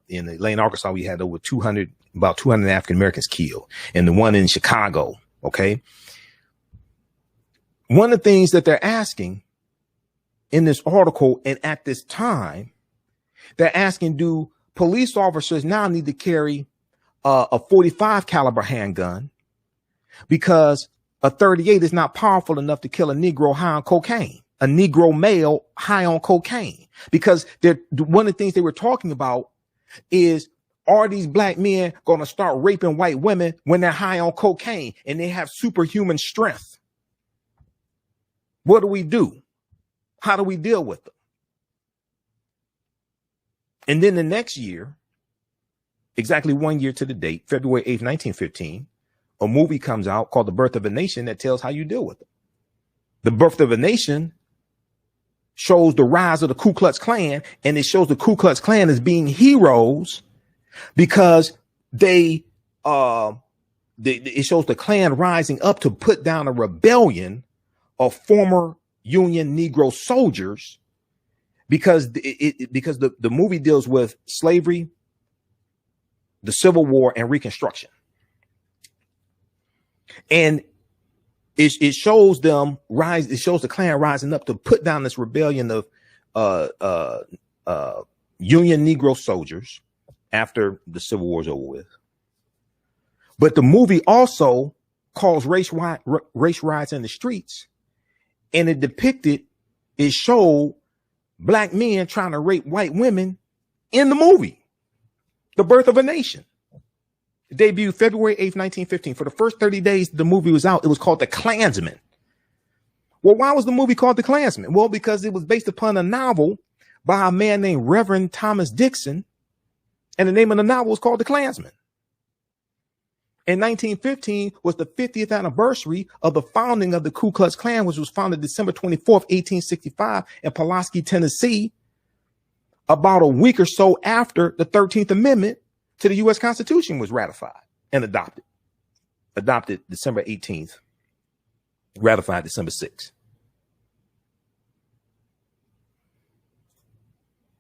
In Elaine, Arkansas, we had over about 200 African Americans killed, and the one in Chicago. Okay. One of the things that they're asking in this article, and at this time, they're asking, do police officers now need to carry a 45 caliber handgun because a 38 is not powerful enough to kill a Negro high on cocaine, a Negro male high on cocaine? Because one of the things they were talking about is, are these black men going to start raping white women when they're high on cocaine and they have superhuman strength? What do we do? How do we deal with them? And then the next year, exactly 1 year to the date, February 8th, 1915, a movie comes out called The Birth of a Nation that tells how you deal with them. The Birth of a Nation shows the rise of the Ku Klux Klan, and it shows the Ku Klux Klan as being heroes because it shows the Klan rising up to put down a rebellion of former Union Negro soldiers, because the movie deals with slavery, the Civil War, and Reconstruction. And it shows them rise. It shows the Klan rising up to put down this rebellion of Union Negro soldiers after the Civil War is over with. But the movie also calls race riots in the streets, and it showed black men trying to rape white women in the movie, The Birth of a Nation. It debuted February 8th, 1915. For the first 30 days the movie was out, it was called The Klansman. Well, why was the movie called The Klansman? Well, because it was based upon a novel by a man named Reverend Thomas Dixon, and the name of the novel was called The Klansman. In 1915 was the 50th anniversary of the founding of the Ku Klux Klan, which was founded December 24th, 1865 in Pulaski, Tennessee, about a week or so after the 13th Amendment to the U.S. Constitution was ratified and adopted. Adopted December 18th, ratified December 6th.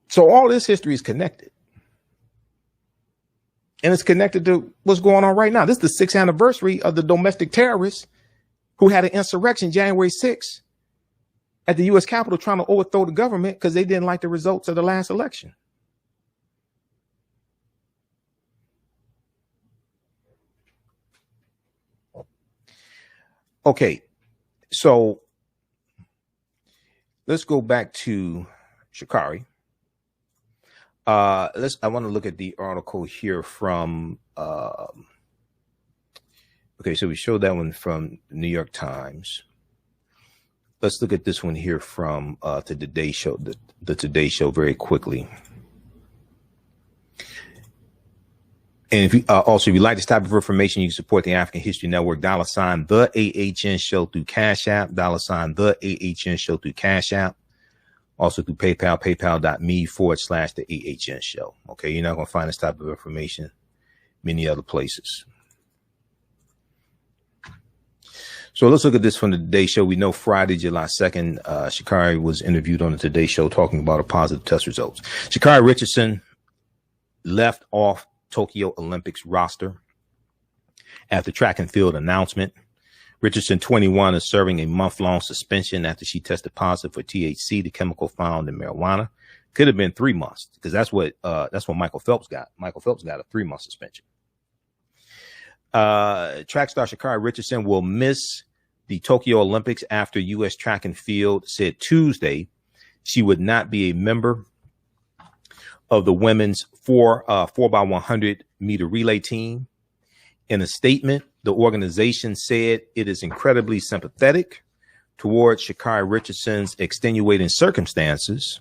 So all this history is connected. And it's connected to what's going on right now. This is the 6th anniversary of the domestic terrorists who had an insurrection January 6th at the U.S. Capitol trying to overthrow the government because they didn't like the results of the last election. Okay, so let's go back to Sha'Carri. I want to look at the article here from, okay, so we showed that one from the New York Times. Let's look at this one here from the Today Show, the Today Show very quickly. And if you also, if you like this type of information, you can support the African History Network, $ the AHN Show through Cash App, $ the AHN Show through Cash App. Also through PayPal, paypal.me/the AHN Show. Okay, you're not going to find this type of information many other places. So let's look at this from the Today Show. We know Friday, July 2nd, Sha'Carri was interviewed on the Today Show talking about her positive test results. Sha'Carri Richardson left off Tokyo Olympics roster after track and field announcement. Richardson, 21, is serving a month-long suspension after she tested positive for THC, the chemical found in marijuana. Could have been 3 months, because that's what Michael Phelps got. Michael Phelps got a 3-month suspension. Track star Sha'Carri Richardson will miss the Tokyo Olympics after U.S. track and field said Tuesday she would not be a member of the women's 4x100 meter relay team. In a statement, the organization said it is incredibly sympathetic towards Sha'Carri Richardson's extenuating circumstances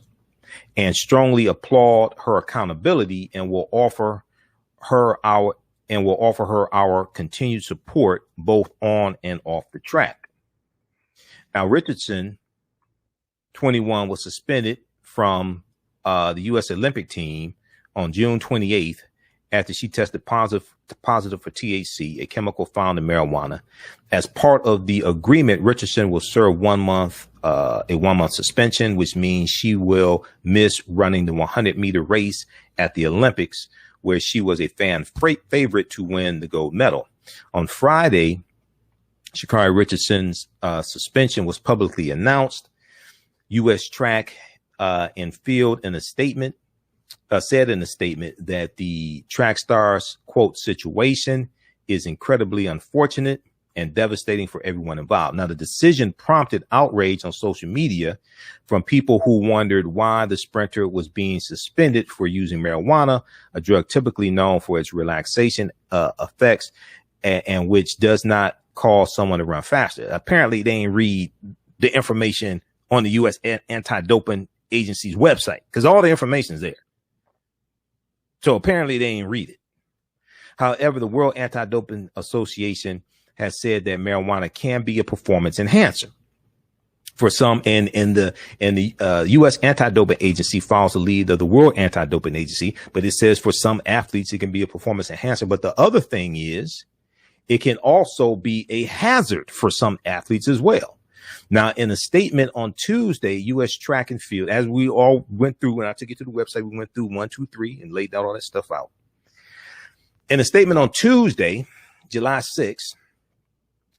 and strongly applaud her accountability and will offer her our continued support both on and off the track. Now, Richardson, 21, was suspended from the U.S. Olympic team on June 28th after she tested positive for THC, a chemical found in marijuana. As part of the agreement, Richardson will serve a 1 month suspension, which means she will miss running the 100-meter race at the Olympics, where she was a fan favorite to win the gold medal. On Friday, Sha'Carri Richardson's suspension was publicly announced. U.S. Track and Field in a statement said in a statement that the track star's, quote, situation is incredibly unfortunate and devastating for everyone involved. Now, the decision prompted outrage on social media from people who wondered why the sprinter was being suspended for using marijuana, a drug typically known for its relaxation effects and which does not cause someone to run faster. Apparently, they didn't read the information on the U.S. Anti-Doping Agency's website because all the information is there. So apparently they didn't read it. However, the World Anti-Doping Association has said that marijuana can be a performance enhancer for some, and the U.S. Anti-Doping Agency follows the lead of the World Anti-Doping Agency, but it says for some athletes it can be a performance enhancer. But the other thing is, it can also be a hazard for some athletes as well. Now, in a statement on Tuesday, U.S. Track and Field, as we all went through, when I took you to the website, we went through 1, 2, 3 and laid out all that stuff out. In a statement on Tuesday, July 6th,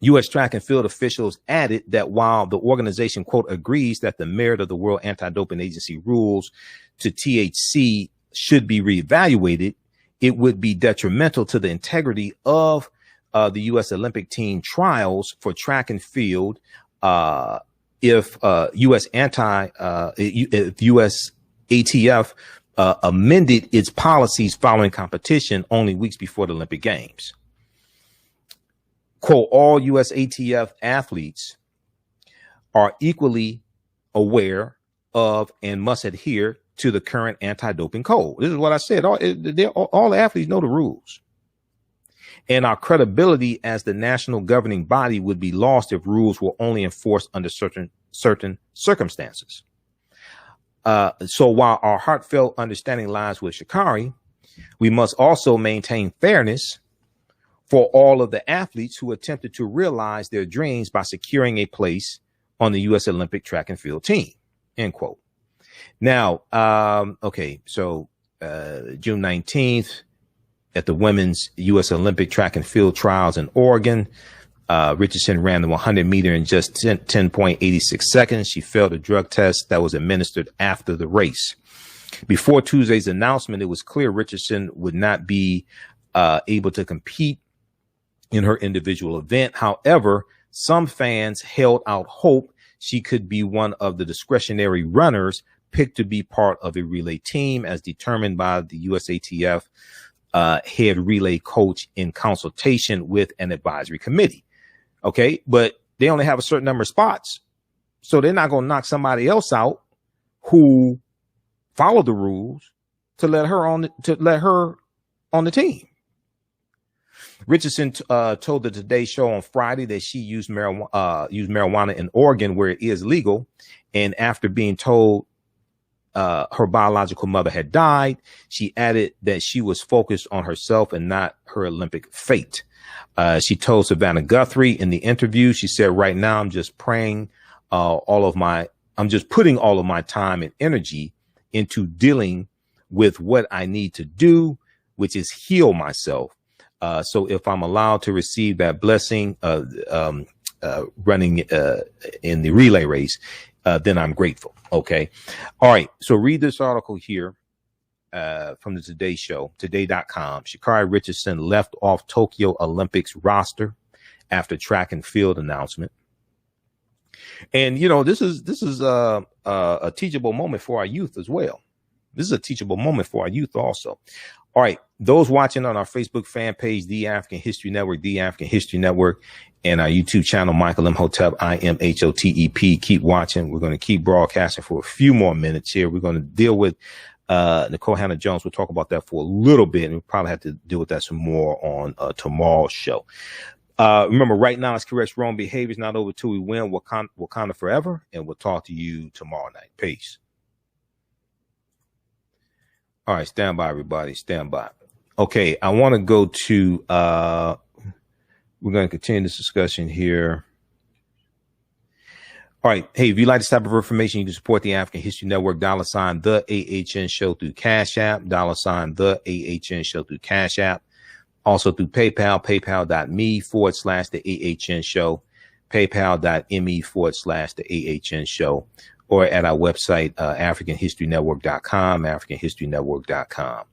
U.S. Track and Field officials added that while the organization, quote, agrees that the merit of the World Anti-Doping Agency rules to THC should be reevaluated, it would be detrimental to the integrity of the U.S. Olympic team trials for track and field if U.S. ATF amended its policies following competition only weeks before the Olympic Games. Quote, all U.S. ATF athletes are equally aware of and must adhere to the current anti-doping code. This is what I said. All the athletes know the rules. And our credibility as the national governing body would be lost if rules were only enforced under certain circumstances. So while our heartfelt understanding lies with Sha'Carri, we must also maintain fairness for all of the athletes who attempted to realize their dreams by securing a place on the U.S. Olympic track and field team, end quote. Now, okay, so June 19th, at the women's U.S. Olympic track and field trials in Oregon, Richardson ran the 100 meter in just 10.86 seconds. She failed a drug test that was administered after the race. Before Tuesday's announcement, it was clear Richardson would not be able to compete in her individual event. However, some fans held out hope she could be one of the discretionary runners picked to be part of a relay team as determined by the USATF head relay coach in consultation with an advisory committee. Okay, but they only have a certain number of spots, so they're not going to knock somebody else out who followed the rules to let her on the team. Richardson told the Today Show on Friday that she used marijuana in Oregon where it is legal, and after being told her biological mother had died, she added that she was focused on herself and not her Olympic fate. She told Savannah Guthrie in the interview, she said, right now, I'm just putting all of my time and energy into dealing with what I need to do, which is heal myself. So if I'm allowed to receive that blessing, running in the relay race, then I'm grateful. Okay. All right. So read this article here from the Today Show, today.com. Sha'Carri Richardson left off Tokyo Olympics roster after track and field announcement. And, you know, this is a teachable moment for our youth as well. This is a teachable moment for our youth also. All right. Those watching on our Facebook fan page, The African History Network, The African History Network, and our YouTube channel, Michael Imhotep, IMHOTEP. Keep watching. We're going to keep broadcasting for a few more minutes here. We're going to deal with Nikole Hannah-Jones. We'll talk about that for a little bit, and we'll probably have to deal with that some more on tomorrow's show. Remember, right now, it's correct wrong behaviors, not over till we win. Wakanda forever, and we'll talk to you tomorrow night. Peace. All right, stand by, everybody. Stand by. Okay, I want to go to, we're going to continue this discussion here. All right. Hey, if you like this type of information, you can support the African History Network, $ the AHN show through Cash App, $ the AHN show through Cash App. Also through PayPal, paypal.me/the AHN show, paypal.me/the AHN show. Or at our website, AfricanHistoryNetwork.com, AfricanHistoryNetwork.com.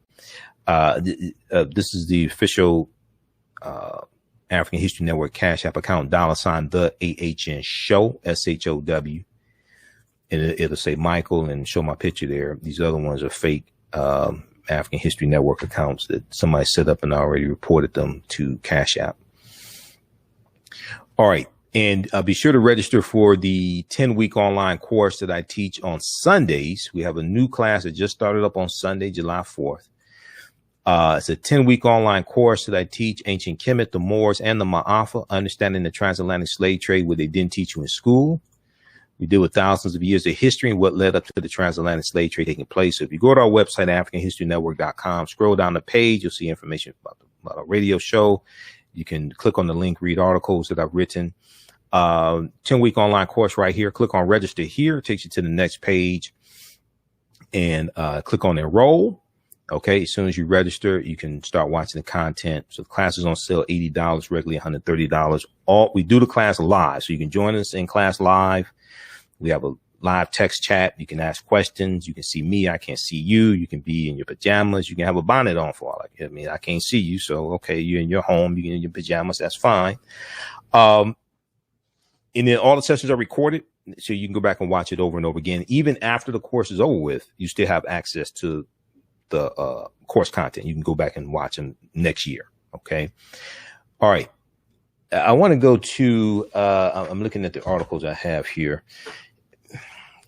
This is the official African History Network Cash App account, $ the AHN show, SHOW. And it'll say Michael and show my picture there. These other ones are fake African History Network accounts that somebody set up and already reported them to Cash App. All right. And be sure to register for the 10-week online course that I teach on Sundays. We have a new class that just started up on Sunday, July 4th. It's a 10-week online course that I teach ancient Kemet, the Moors, and the Maafa, understanding the transatlantic slave trade, what they didn't teach you in school. We deal with thousands of years of history and what led up to the transatlantic slave trade taking place. So if you go to our website, AfricanHistoryNetwork.com, scroll down the page, you'll see information about our radio show. You can click on the link, read articles that I've written. 10-week online course right here. Click on register here. It takes you to the next page and click on enroll. Okay. As soon as you register, you can start watching the content. So the class is on sale, $80, regularly $130. We do the class live. So you can join us in class live. We have a live text chat. You can ask questions. You can see me. I can't see you. You can be in your pajamas. You can have a bonnet on for all I mean, I can't see you. So, okay, you're in your home. You're in your pajamas. That's fine. And then all the sessions are recorded, so you can go back and watch it over and over again. Even after the course is over with, you still have access to the course content. You can go back and watch them next year. Okay. All right. I want to go to, I'm looking at the articles I have here.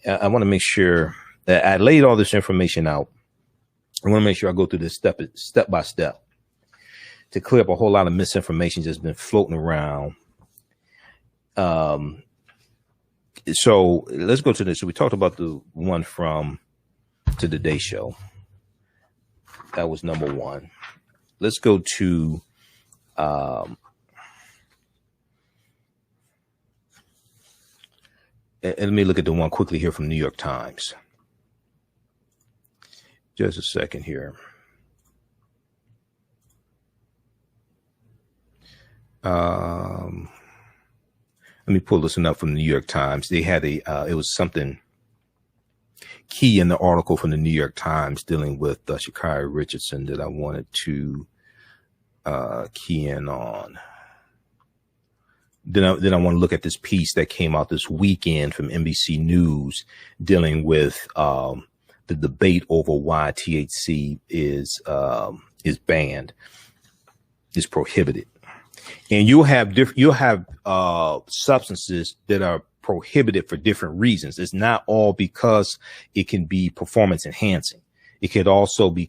I want to make sure that I laid all this information out. I want to make sure I go through this step by step to clear up a whole lot of misinformation that's been floating around. So let's go to this. So we talked about the one from TheAHNShow show. That was number one. Let's go to, and let me look at the one quickly here from New York Times. Just a second here. Let me pull this one up from the New York Times. They had it was something key in the article from the New York Times dealing with Sha'Carri Richardson that I wanted to key in on. Then I want to look at this piece that came out this weekend from NBC News dealing with the debate over why THC is banned, is prohibited. And you'll have substances that are prohibited for different reasons. It's not all because it can be performance enhancing. It could also be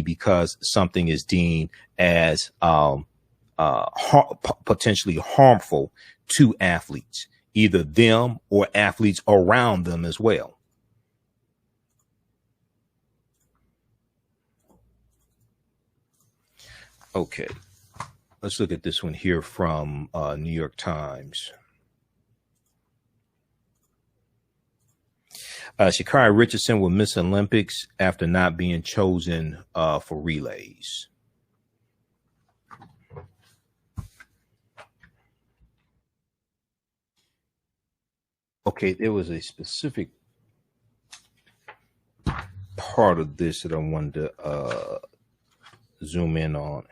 because something is deemed as potentially harmful to athletes, either them or athletes around them as well. Okay. Let's look at this one here from New York Times. Sha'Carri Richardson will miss Olympics after not being chosen for relays. Okay, there was a specific part of this that I wanted to zoom in on.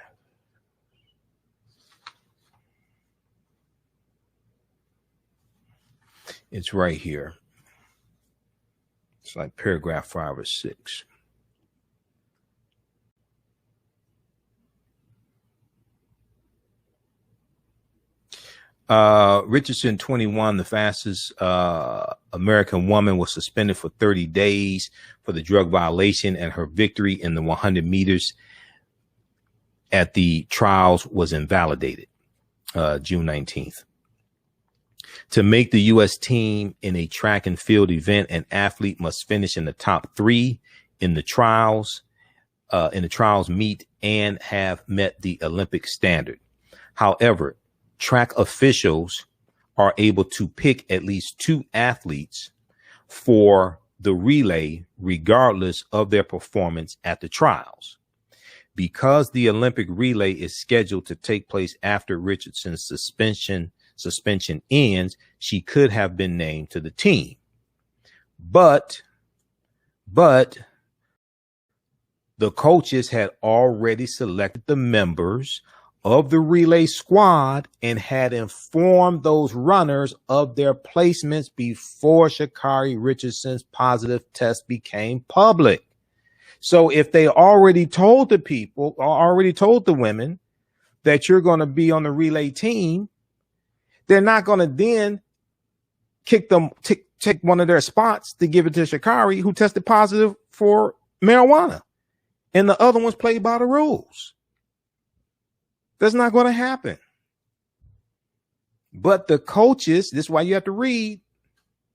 It's right here. It's like paragraph 5 or 6. Richardson, 21, the fastest American woman, was suspended for 30 days for the drug violation, and her victory in the 100 meters at the trials was invalidated June 19th. To make the U.S. team in a track and field event, an athlete must finish in the top 3 in the trials meet and have met the Olympic standard. However, track officials are able to pick at least 2 athletes for the relay, regardless of their performance at the trials. Because the Olympic relay is scheduled to take place after Richardson's suspension ends, she could have been named to the team. But the coaches had already selected the members of the relay squad and had informed those runners of their placements before Sha'Carri Richardson's positive test became public. So if they already told the people, or already told the women that you're going to be on the relay team, they're not going to then kick them, take one of their spots to give it to Sha'Carri, who tested positive for marijuana, and the other ones played by the rules. That's not going to happen. But the coaches, this is why you have to read.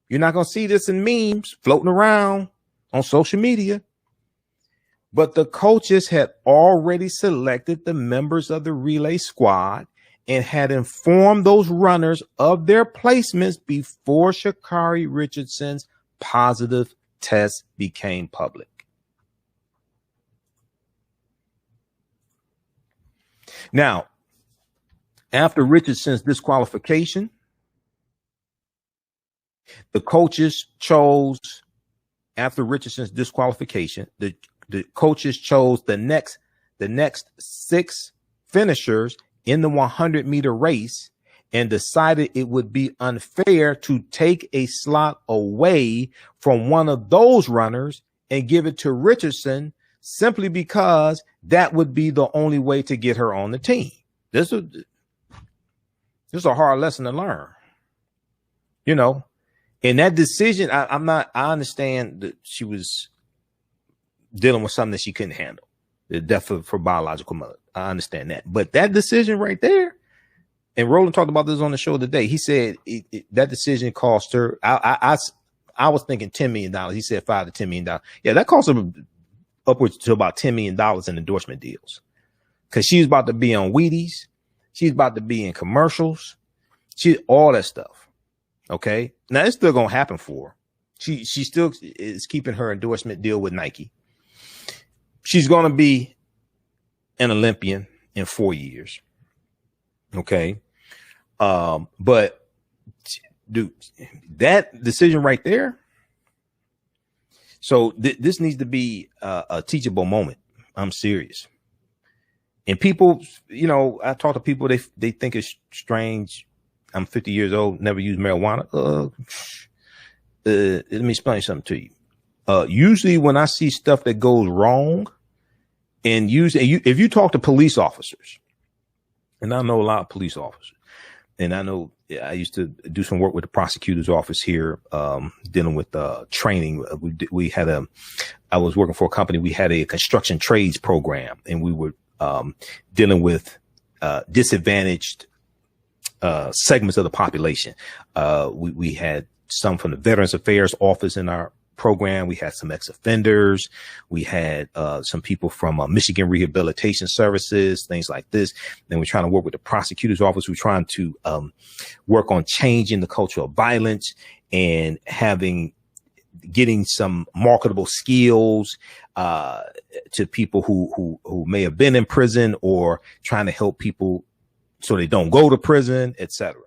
You're not going to see this in memes floating around on social media. But the coaches had already selected the members of the relay squad and had informed those runners of their placements before Sha'Carri Richardson's positive test became public. Now, after Richardson's disqualification, the coaches chose, after Richardson's disqualification, the coaches chose the next 6 finishers in the 100-meter race and decided it would be unfair to take a slot away from one of those runners and give it to Richardson, simply because that would be the only way to get her on the team. This is a hard lesson to learn, you know. In that decision, I understand that she was dealing with something that she couldn't handle, the death of her biological mother. I understand that. But that decision right there, and Roland talked about this on the show today, he said that decision cost her, I was thinking $10 million. He said $5 to $10 million. Yeah, that cost her upwards to about $10 million in endorsement deals, because she's about to be on Wheaties. She's about to be in commercials. All that stuff. Okay. Now it's still going to happen for her. She still is keeping her endorsement deal with Nike. She's going to be an Olympian in 4 years. Okay. But dude, that decision right there. So this needs to be a teachable moment. I'm serious. And people, you know, I talk to people, they think it's strange. I'm 50 years old, never used marijuana. Let me explain something to you. Usually when I see stuff that goes wrong, if you talk to police officers, and I know a lot of police officers, and I know I used to do some work with the prosecutor's office here, dealing with training. I was working for a company. We had a construction trades program, and we were dealing with disadvantaged segments of the population. We had some from the Veterans Affairs Office in our program. We had some ex-offenders. We had some people from Michigan Rehabilitation Services, things like this. Then we're trying to work with the prosecutor's office. We're trying to work on changing the culture of violence and getting some marketable skills to people who may have been in prison, or trying to help people so they don't go to prison, etc.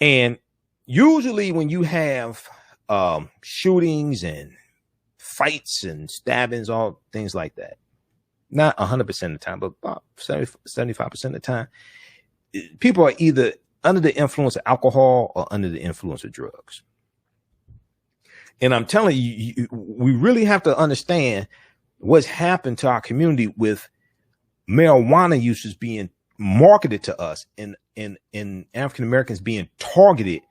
And usually when you have shootings and fights and stabbings, all things like that, not 100% of the time, but about 75% of the time, people are either under the influence of alcohol or under the influence of drugs. And I'm telling you, we really have to understand what's happened to our community with marijuana users being marketed to us and African Americans being targeted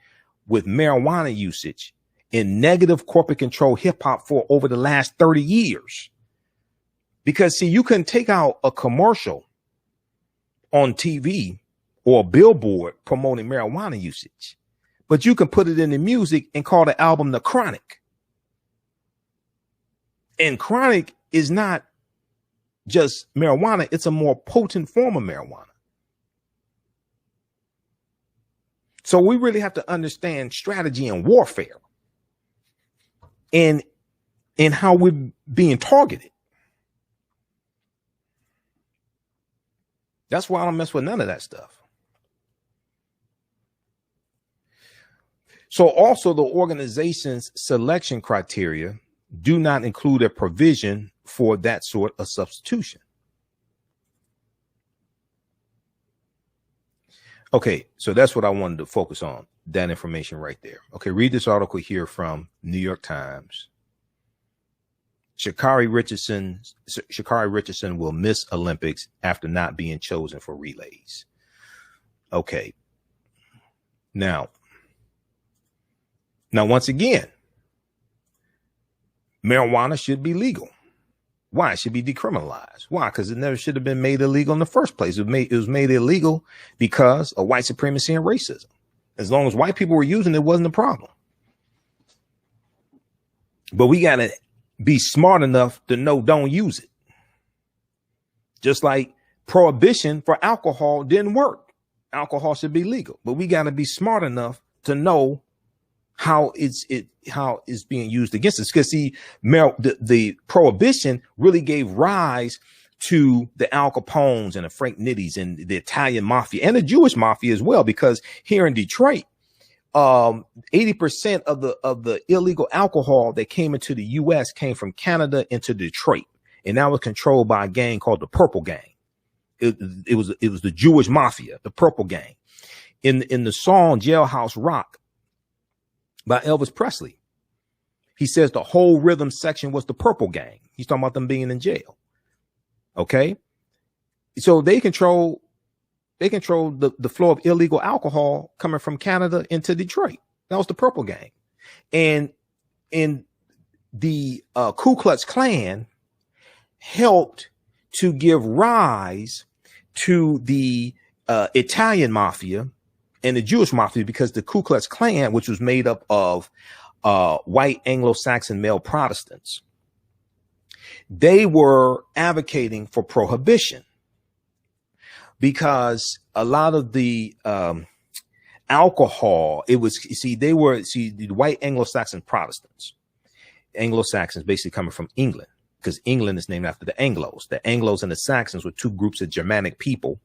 with marijuana usage in negative corporate control hip hop for over the last 30 years. Because see, you can take out a commercial on TV or a billboard promoting marijuana usage, but you can put it in the music and call the album The Chronic. And chronic is not just marijuana. It's a more potent form of marijuana. So we really have to understand strategy and warfare and how we're being targeted. That's why I don't mess with none of that stuff. So also the organization's selection criteria do not include a provision for that sort of substitution. Okay, so that's what I wanted to focus on, that information right there. Okay, read this article here from New York Times. Sha'Carri Richardson will miss Olympics after not being chosen for relays. Okay. Now, once again, marijuana should be legal. Why? It should be decriminalized. Why? Because it never should have been made illegal in the first place. It was made illegal because of white supremacy and racism. As long as white people were using it, it wasn't a problem. But we got to be smart enough to know don't use it. Just like prohibition for alcohol didn't work. Alcohol should be legal, but we got to be smart enough to know how it's being used against us. Because see, the prohibition really gave rise to the Al Capones and the Frank Nitties and the Italian mafia and the Jewish mafia as well. Because here in Detroit, 80% of the illegal alcohol that came into the U.S. came from Canada into Detroit, and that was controlled by a gang called the Purple Gang. It was the Jewish mafia, the Purple Gang. In the song Jailhouse Rock by Elvis Presley, he says the whole rhythm section was the Purple Gang. He's talking about them being in jail. Okay, so they control the flow of illegal alcohol coming from Canada into Detroit. That was the Purple Gang. And the Ku Klux Klan helped to give rise to the Italian mafia and the Jewish mafia, because the Ku Klux Klan, which was made up of white Anglo-Saxon male Protestants, they were advocating for prohibition. Because a lot of the alcohol, the white Anglo-Saxon Protestants, Anglo-Saxons basically coming from England, because England is named after the Anglos. The Anglos and the Saxons were two groups of Germanic people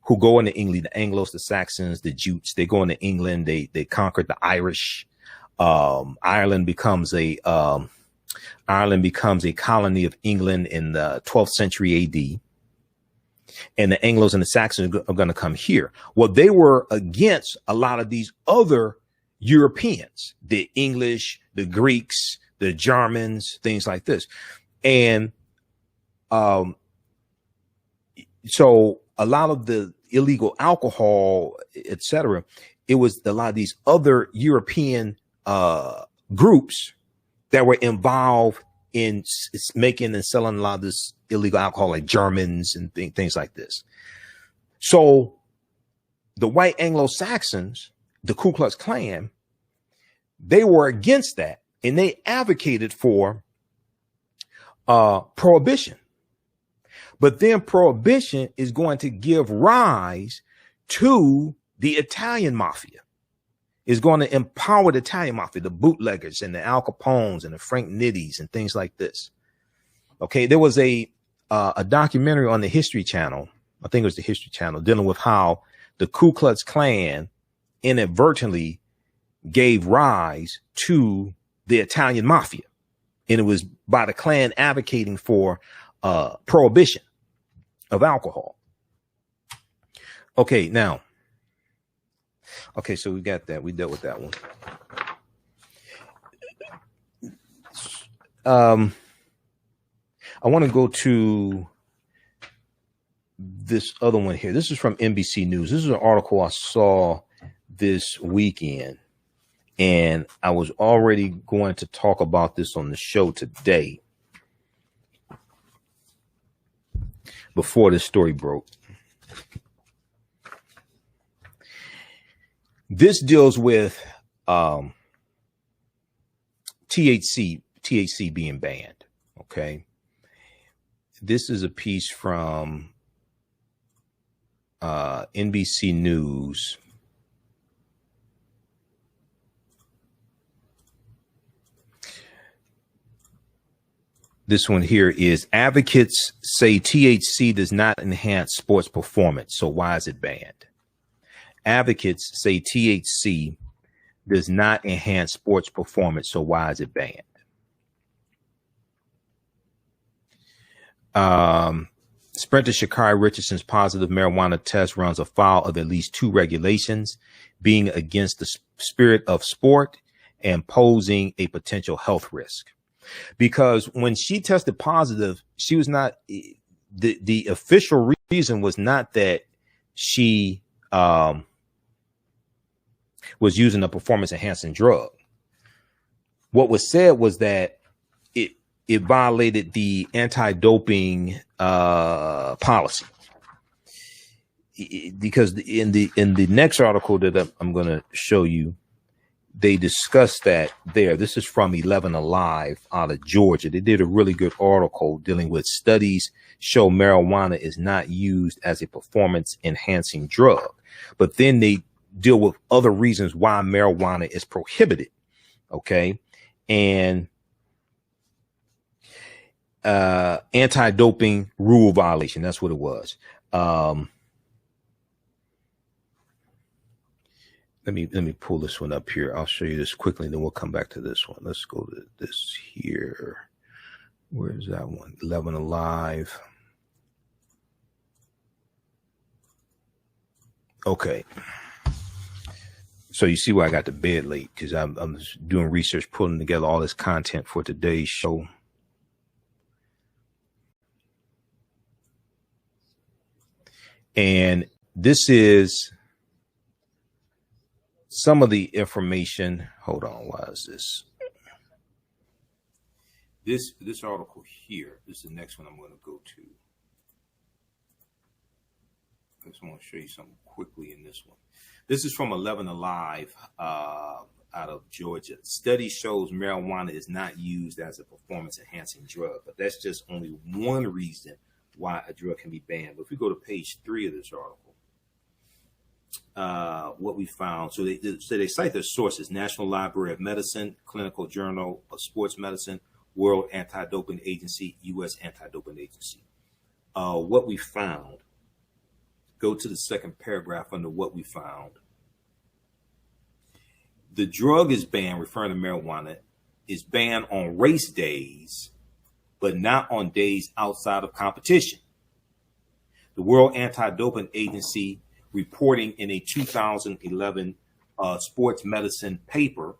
who go into England. The Anglos, the Saxons, the Jutes, they go into England. They conquered the Irish. Ireland becomes a colony of England in the 12th century AD. And the Anglos and the Saxons are going to come here. Well, they were against a lot of these other Europeans, the English, the Greeks, the Germans, things like this. And so a lot of the illegal alcohol, etc., it was a lot of these other European groups that were involved in making and selling a lot of this illegal alcohol, like Germans and things like this. So the white Anglo-Saxons, the Ku Klux Klan, they were against that, and they advocated for prohibition. But then prohibition is going to give rise to the Italian mafia. Is going to empower the Italian mafia, the bootleggers and the Al Capones and the Frank Nitties and things like this. Okay, there was a documentary on the History Channel, I think it was the History Channel, dealing with how the Ku Klux Klan inadvertently gave rise to the Italian mafia. And it was by the Klan advocating for prohibition of alcohol. Okay, now. Okay, so we got that. We dealt with that one. I want to go to this other one here. This is from NBC News. This is an article I saw this weekend, and I was already going to talk about this on the show today before this story broke. This deals with THC being banned. Okay. This is a piece from NBC News. This one here is advocates say THC does not enhance sports performance. So why is it banned? Advocates say THC does not enhance sports performance. So why is it banned? Sprinter Sha'Carri Richardson's positive marijuana test runs afoul of at least two regulations, being against the spirit of sport and posing a potential health risk. Because when she tested positive, she was not, the official reason was not that she was using a performance enhancing drug. What was said was that it violated the anti-doping policy. Because in the next article that I'm going to show you, they discussed that there. This is from 11 Alive out of Georgia. They did a really good article dealing with studies show marijuana is not used as a performance enhancing drug. But then they deal with other reasons why marijuana is prohibited. Okay. And anti-doping rule violation. That's what it was. Let me pull this one up here. I'll show you this quickly, and then we'll come back to this one. Let's go to this here. Where's that one? 11 Alive. Okay. So you see why I got to bed late, because I'm doing research, pulling together all this content for today's show. And this is some of the information. Hold on. Why is this? This article here. This is the next one I'm going to go to. I just want to show you something quickly in this one. This is from 11 Alive out of Georgia. Study shows marijuana is not used as a performance enhancing drug, but that's just only one reason why a drug can be banned. But if we go to page 3 of this article, what we found, so they cite their sources: National Library of Medicine, Clinical Journal of Sports Medicine, World Anti-Doping Agency, U.S. Anti-Doping Agency. What we found, go to the second paragraph under what we found. The drug is banned, referring to marijuana, is banned on race days, but not on days outside of competition. The World Anti-Doping Agency reporting in a 2011 sports medicine paper,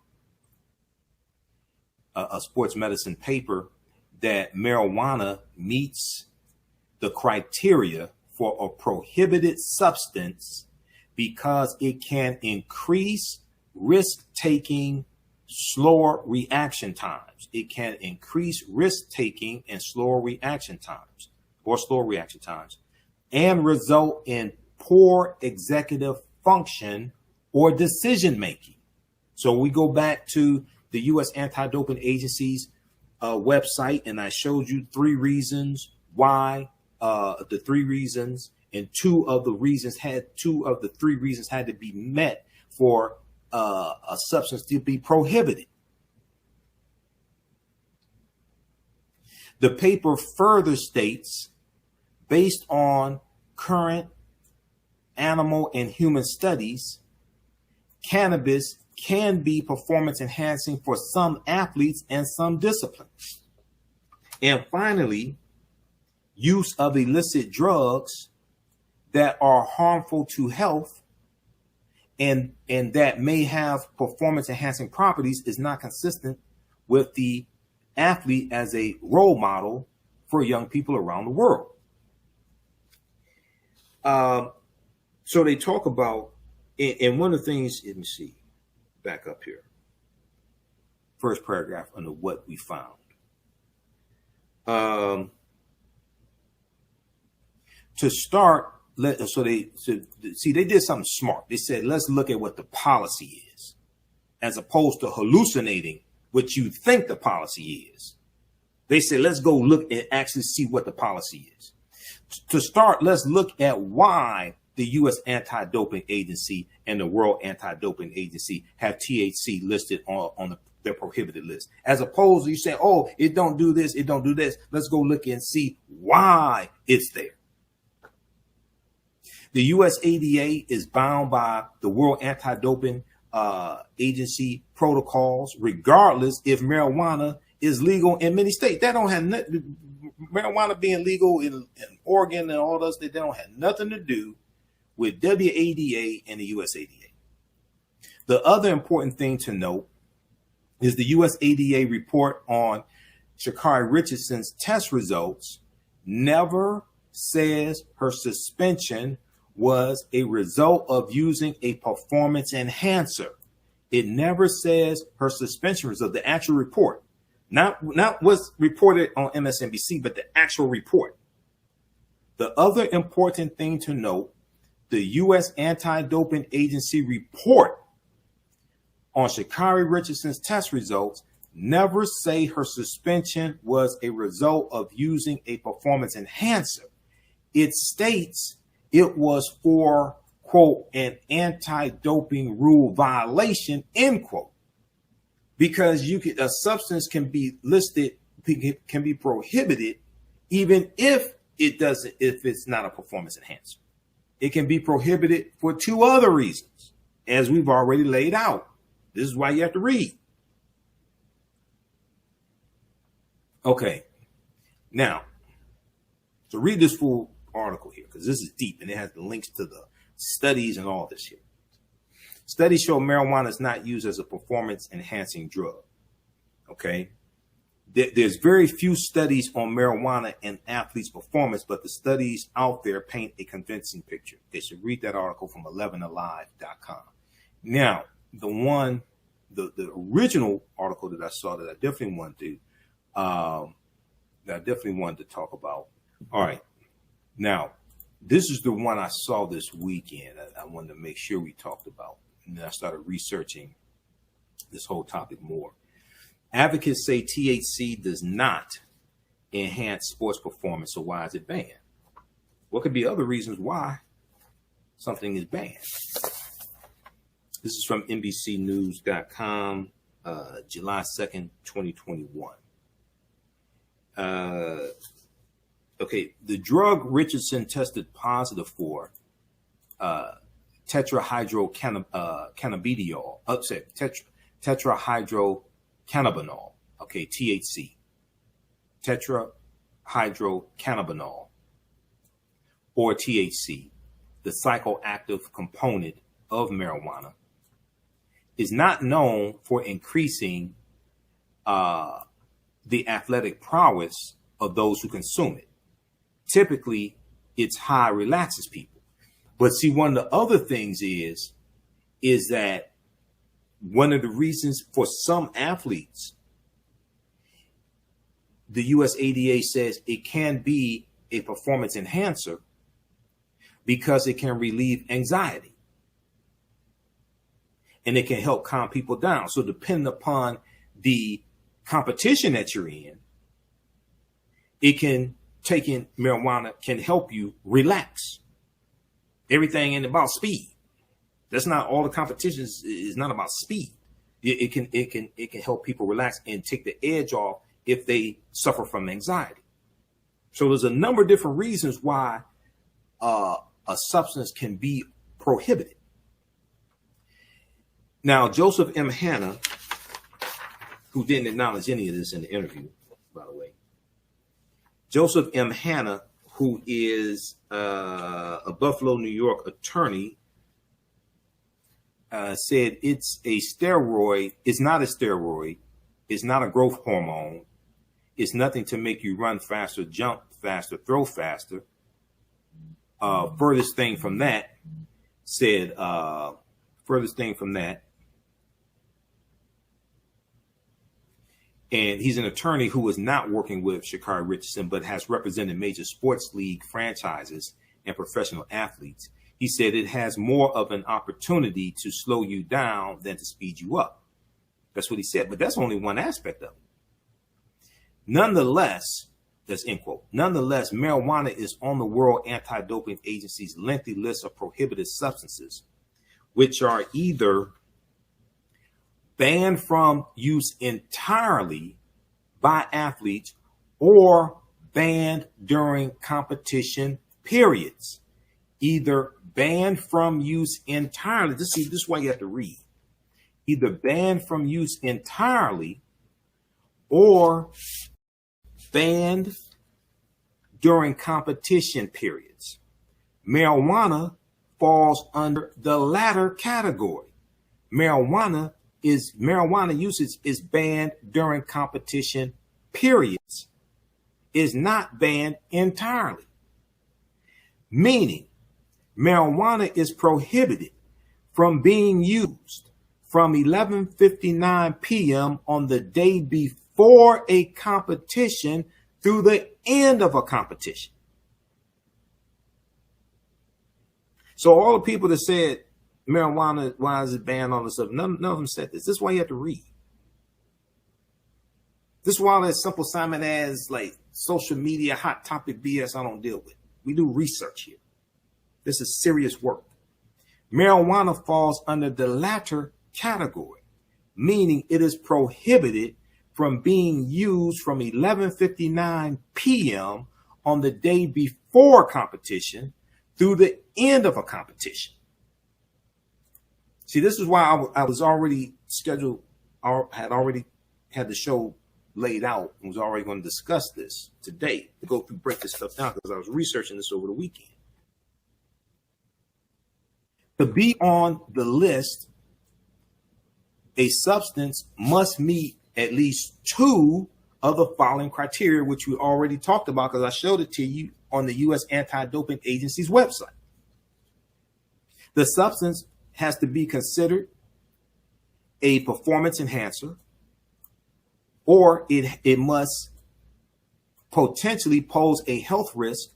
that marijuana meets the criteria for a prohibited substance because it can increase risk-taking, slower reaction times. It can increase risk-taking and slower reaction times, and result in poor executive function or decision making. So we go back to the U.S. Anti-Doping Agency's website, and I showed you 3 reasons why. The 3 reasons, and 2 of the 3 reasons had to be met for a substance to be prohibited. The paper further states, based on current animal and human studies, cannabis can be performance enhancing for some athletes and some disciplines. And finally, use of illicit drugs that are harmful to health and that may have performance enhancing properties is not consistent with the athlete as a role model for young people around the world. So they talk about, and one of the things, let me see, back up here. First paragraph under what we found. To start, they did something smart. They said, let's look at what the policy is, as opposed to hallucinating what you think the policy is. They said, let's go look and actually see what the policy is. To start, let's look at why the U.S. Anti-Doping Agency and the World Anti-Doping Agency have THC listed on their prohibited list. As opposed to you saying, oh, it don't do this, it don't do this. Let's go look and see why it's there. The U.S. ADA is bound by the World Anti-Doping Agency protocols, regardless if marijuana is legal in many states. That don't have nothing. Marijuana being legal in Oregon and all those, they don't have nothing to do with WADA and the US ADA. The other important thing to note is the US ADA report on Sha'Carri Richardson's test results never says her suspension was a result of using a performance enhancer. It never says her suspension result, the actual report. Not what's reported on MSNBC, but the actual report. The other important thing to note, the U.S. Anti-Doping Agency report on Sha'Carri Richardson's test results never say her suspension was a result of using a performance enhancer. It states it was for, quote, an anti-doping rule violation, end quote. Because a substance can be listed, can be prohibited, even if it's not a performance enhancer. It can be prohibited for two other reasons, as we've already laid out. This is why you have to read. Okay. Now, to read this full article here, because this is deep and it has the links to the studies and all this here. Studies show marijuana is not used as a performance enhancing drug. Okay. There's very few studies on marijuana and athletes' performance, but the studies out there paint a convincing picture. They should read that article from 11alive.com. Now, the original article that I saw that I definitely wanted to talk about. All right. Now, this is the one I saw this weekend. I wanted to make sure we talked about. And then I started researching this whole topic more. Advocates say THC does not enhance sports performance, so why is it banned? What could be other reasons why something is banned? This is from NBCnews.com, July 2nd, 2021. Okay, the drug Richardson tested positive for, tetrahydrocannabinol, tetrahydrocannabinol, okay, THC, tetrahydrocannabinol, or THC, the psychoactive component of marijuana, is not known for increasing the athletic prowess of those who consume it. Typically, its high relaxes people. But see, one of the other things is that one of the reasons for some athletes, the US ADA says it can be a performance enhancer because it can relieve anxiety and it can help calm people down. So depending upon the competition that you're in, taking marijuana can help you relax. Everything ain't about speed. That's not all the competitions is not about speed. It can help people relax and take the edge off if they suffer from anxiety. So there's a number of different reasons why a substance can be prohibited. Now, Joseph M. Hannah, who didn't acknowledge any of this in the interview, by the way, Joseph M. Hannah, who is a Buffalo, New York attorney, said it's a steroid. It's not a steroid. It's not a growth hormone. It's nothing to make you run faster, jump faster, throw faster. Furthest thing from that said, furthest thing from that. And he's an attorney who is not working with Sha'Carri Richardson, but has represented major sports league franchises and professional athletes. He said it has more of an opportunity to slow you down than to speed you up. That's what he said, but that's only one aspect of it. Nonetheless, that's end quote. Nonetheless, marijuana is on the World Anti-Doping Agency's lengthy list of prohibited substances, which are either banned from use entirely by athletes or banned during competition periods. Either banned from use entirely. This is why you have to read. Either banned from use entirely or banned during competition periods. Marijuana falls under the latter category. Marijuana usage is banned during competition periods. Is not banned entirely. Meaning, marijuana is prohibited from being used from 11:59 p.m. on the day before a competition through the end of a competition. So all the people that said marijuana, why is it banned, all this stuff, none of them said this. This is why you have to read. This is why that simple Simon as like social media, hot topic BS I don't deal with. We do research here. This is serious work. Marijuana falls under the latter category, meaning it is prohibited from being used from 11:59 p.m. on the day before competition through the end of a competition. See, this is why I was already scheduled, had already had the show laid out and was already going to discuss this today to go through, break this stuff down, because I was researching this over the weekend. To be on the list, a substance must meet at least two of the following criteria, which we already talked about because I showed it to you on the U.S. Anti-Doping Agency's website. The substance has to be considered a performance enhancer, or it must potentially pose a health risk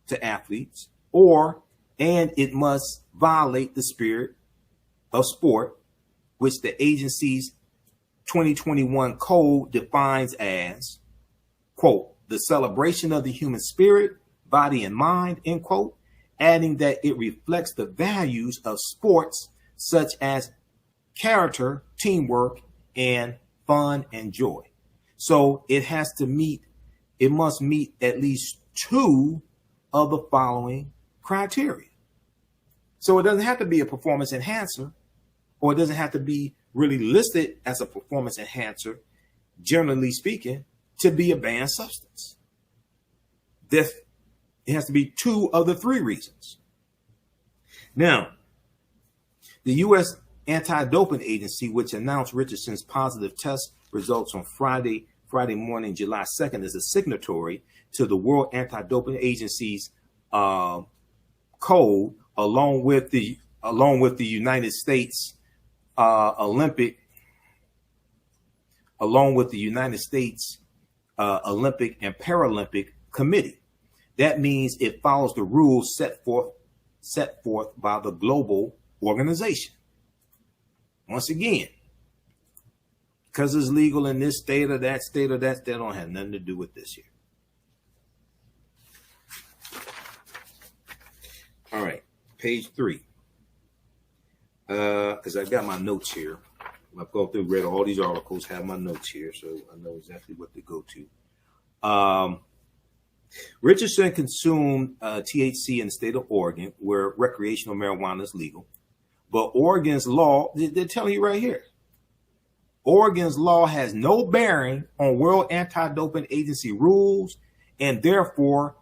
to athletes, and it must violate the spirit of sport, which the agency's 2021 code defines as, quote, the celebration of the human spirit, body, and mind, end quote, adding that it reflects the values of sports such as character, teamwork, and fun and joy. So it must meet at least two of the following criteria. So it doesn't have to be a performance enhancer, or it doesn't have to be really listed as a performance enhancer, generally speaking, to be a banned substance. It has to be two of the three reasons. Now, the U.S. Anti-Doping Agency, which announced Richardson's positive test results on Friday morning, July 2nd, is a signatory to the World Anti-Doping Agency's code, along with the United States Olympic and Paralympic Committee. That means it follows the rules set forth by the global organization. Once again, because it's legal in this state or that state or that state, don't have nothing to do with this here. All right, page 3. Because I got my notes here. I've gone through, read all these articles, have my notes here, so I know exactly what to go to. Richardson consumed THC in the state of Oregon, where recreational marijuana is legal. But Oregon's law, they're telling you right here, Oregon's law has no bearing on World Anti-Doping Agency rules, and therefore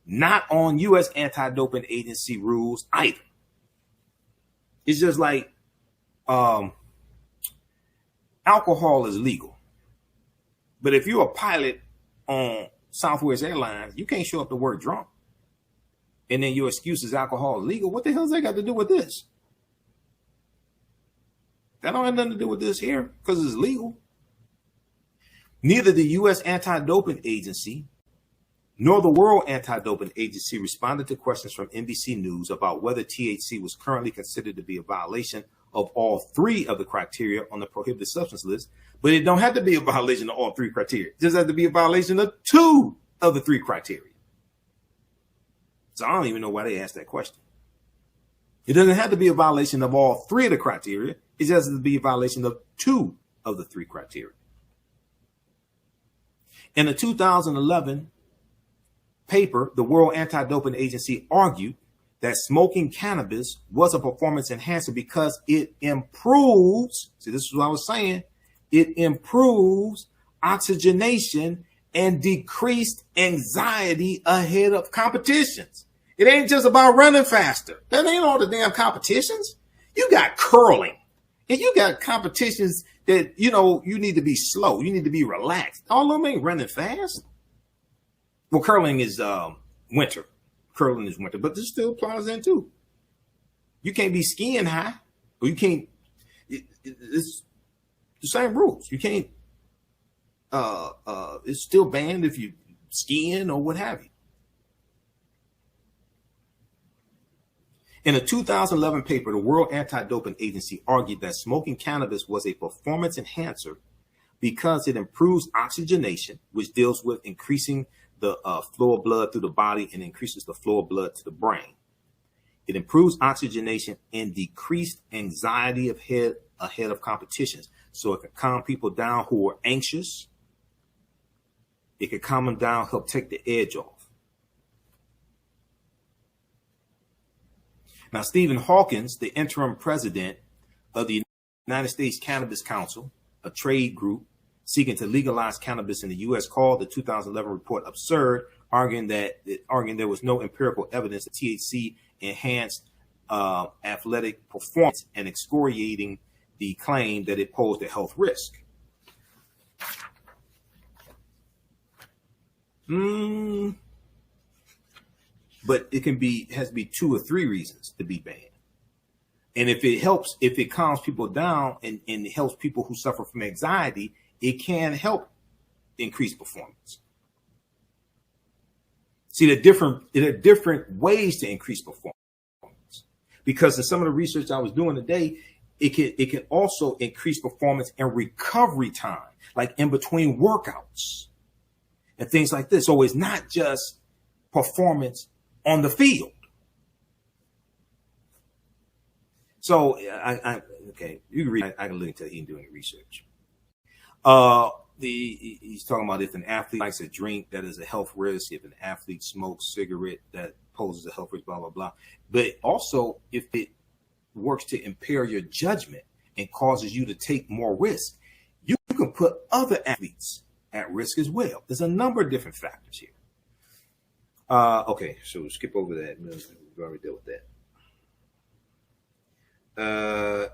not on U.S. Anti-Doping Agency rules either. It's just like alcohol is legal. But if you're a pilot on Southwest Airlines, you can't show up to work drunk. And then your excuse is alcohol is legal. What the hell does that got to do with this? That don't have nothing to do with this here because it's legal. Neither the U.S. Anti-Doping Agency nor the World Anti-Doping Agency responded to questions from NBC News about whether THC was currently considered to be a violation of all three of the criteria on the prohibited substance list. But it don't have to be a violation of all three criteria. It just has to be a violation of two of the three criteria. So I don't even know why they asked that question. It doesn't have to be a violation of all three of the criteria. It just has to be a violation of two of the three criteria. In a 2011 paper, the World Anti-Doping Agency argued that smoking cannabis was a performance enhancer because it improves, see, this is what I was saying, it improves oxygenation and decreased anxiety ahead of competitions. It ain't just about running faster. That ain't all the damn competitions. You got curling and you got competitions that, you know, you need to be slow. You need to be relaxed. All of them ain't running fast. Well, curling is winter. Curling is winter, but this still applies then too. You can't be skiing high, or you can't. It's the same rules. You can't. It's still banned if you skiing or what have you. In a 2011 paper, the World Anti-Doping Agency argued that smoking cannabis was a performance enhancer because it improves oxygenation, which deals with increasing the flow of blood through the body and increases the flow of blood to the brain. It improves oxygenation and decreased anxiety ahead of competitions. So it can calm people down who are anxious. It can calm them down, help take the edge off. Now, Stephen Hawkins, the interim president of the United States Cannabis Council, a trade group seeking to legalize cannabis in the U.S., called the 2011 report absurd, arguing there was no empirical evidence that THC enhanced athletic performance and excoriating the claim that it posed a health risk. But it has to be 2 or 3 reasons to be banned. And if it calms people down and it helps people who suffer from anxiety, it can help increase performance. See, there are different ways to increase performance. Because in some of the research I was doing today, it can also increase performance and recovery time, like in between workouts and things like this. So it's not just performance on the field. So okay, you can read. I can link to him doing research. He's talking about if an athlete likes a drink, that is a health risk. If an athlete smokes cigarette, that poses a health risk. Blah blah blah. But also, if it works to impair your judgment and causes you to take more risk, you can put other athletes at risk as well. There's a number of different factors here. Okay, so we'll skip over that. We've already dealt with that.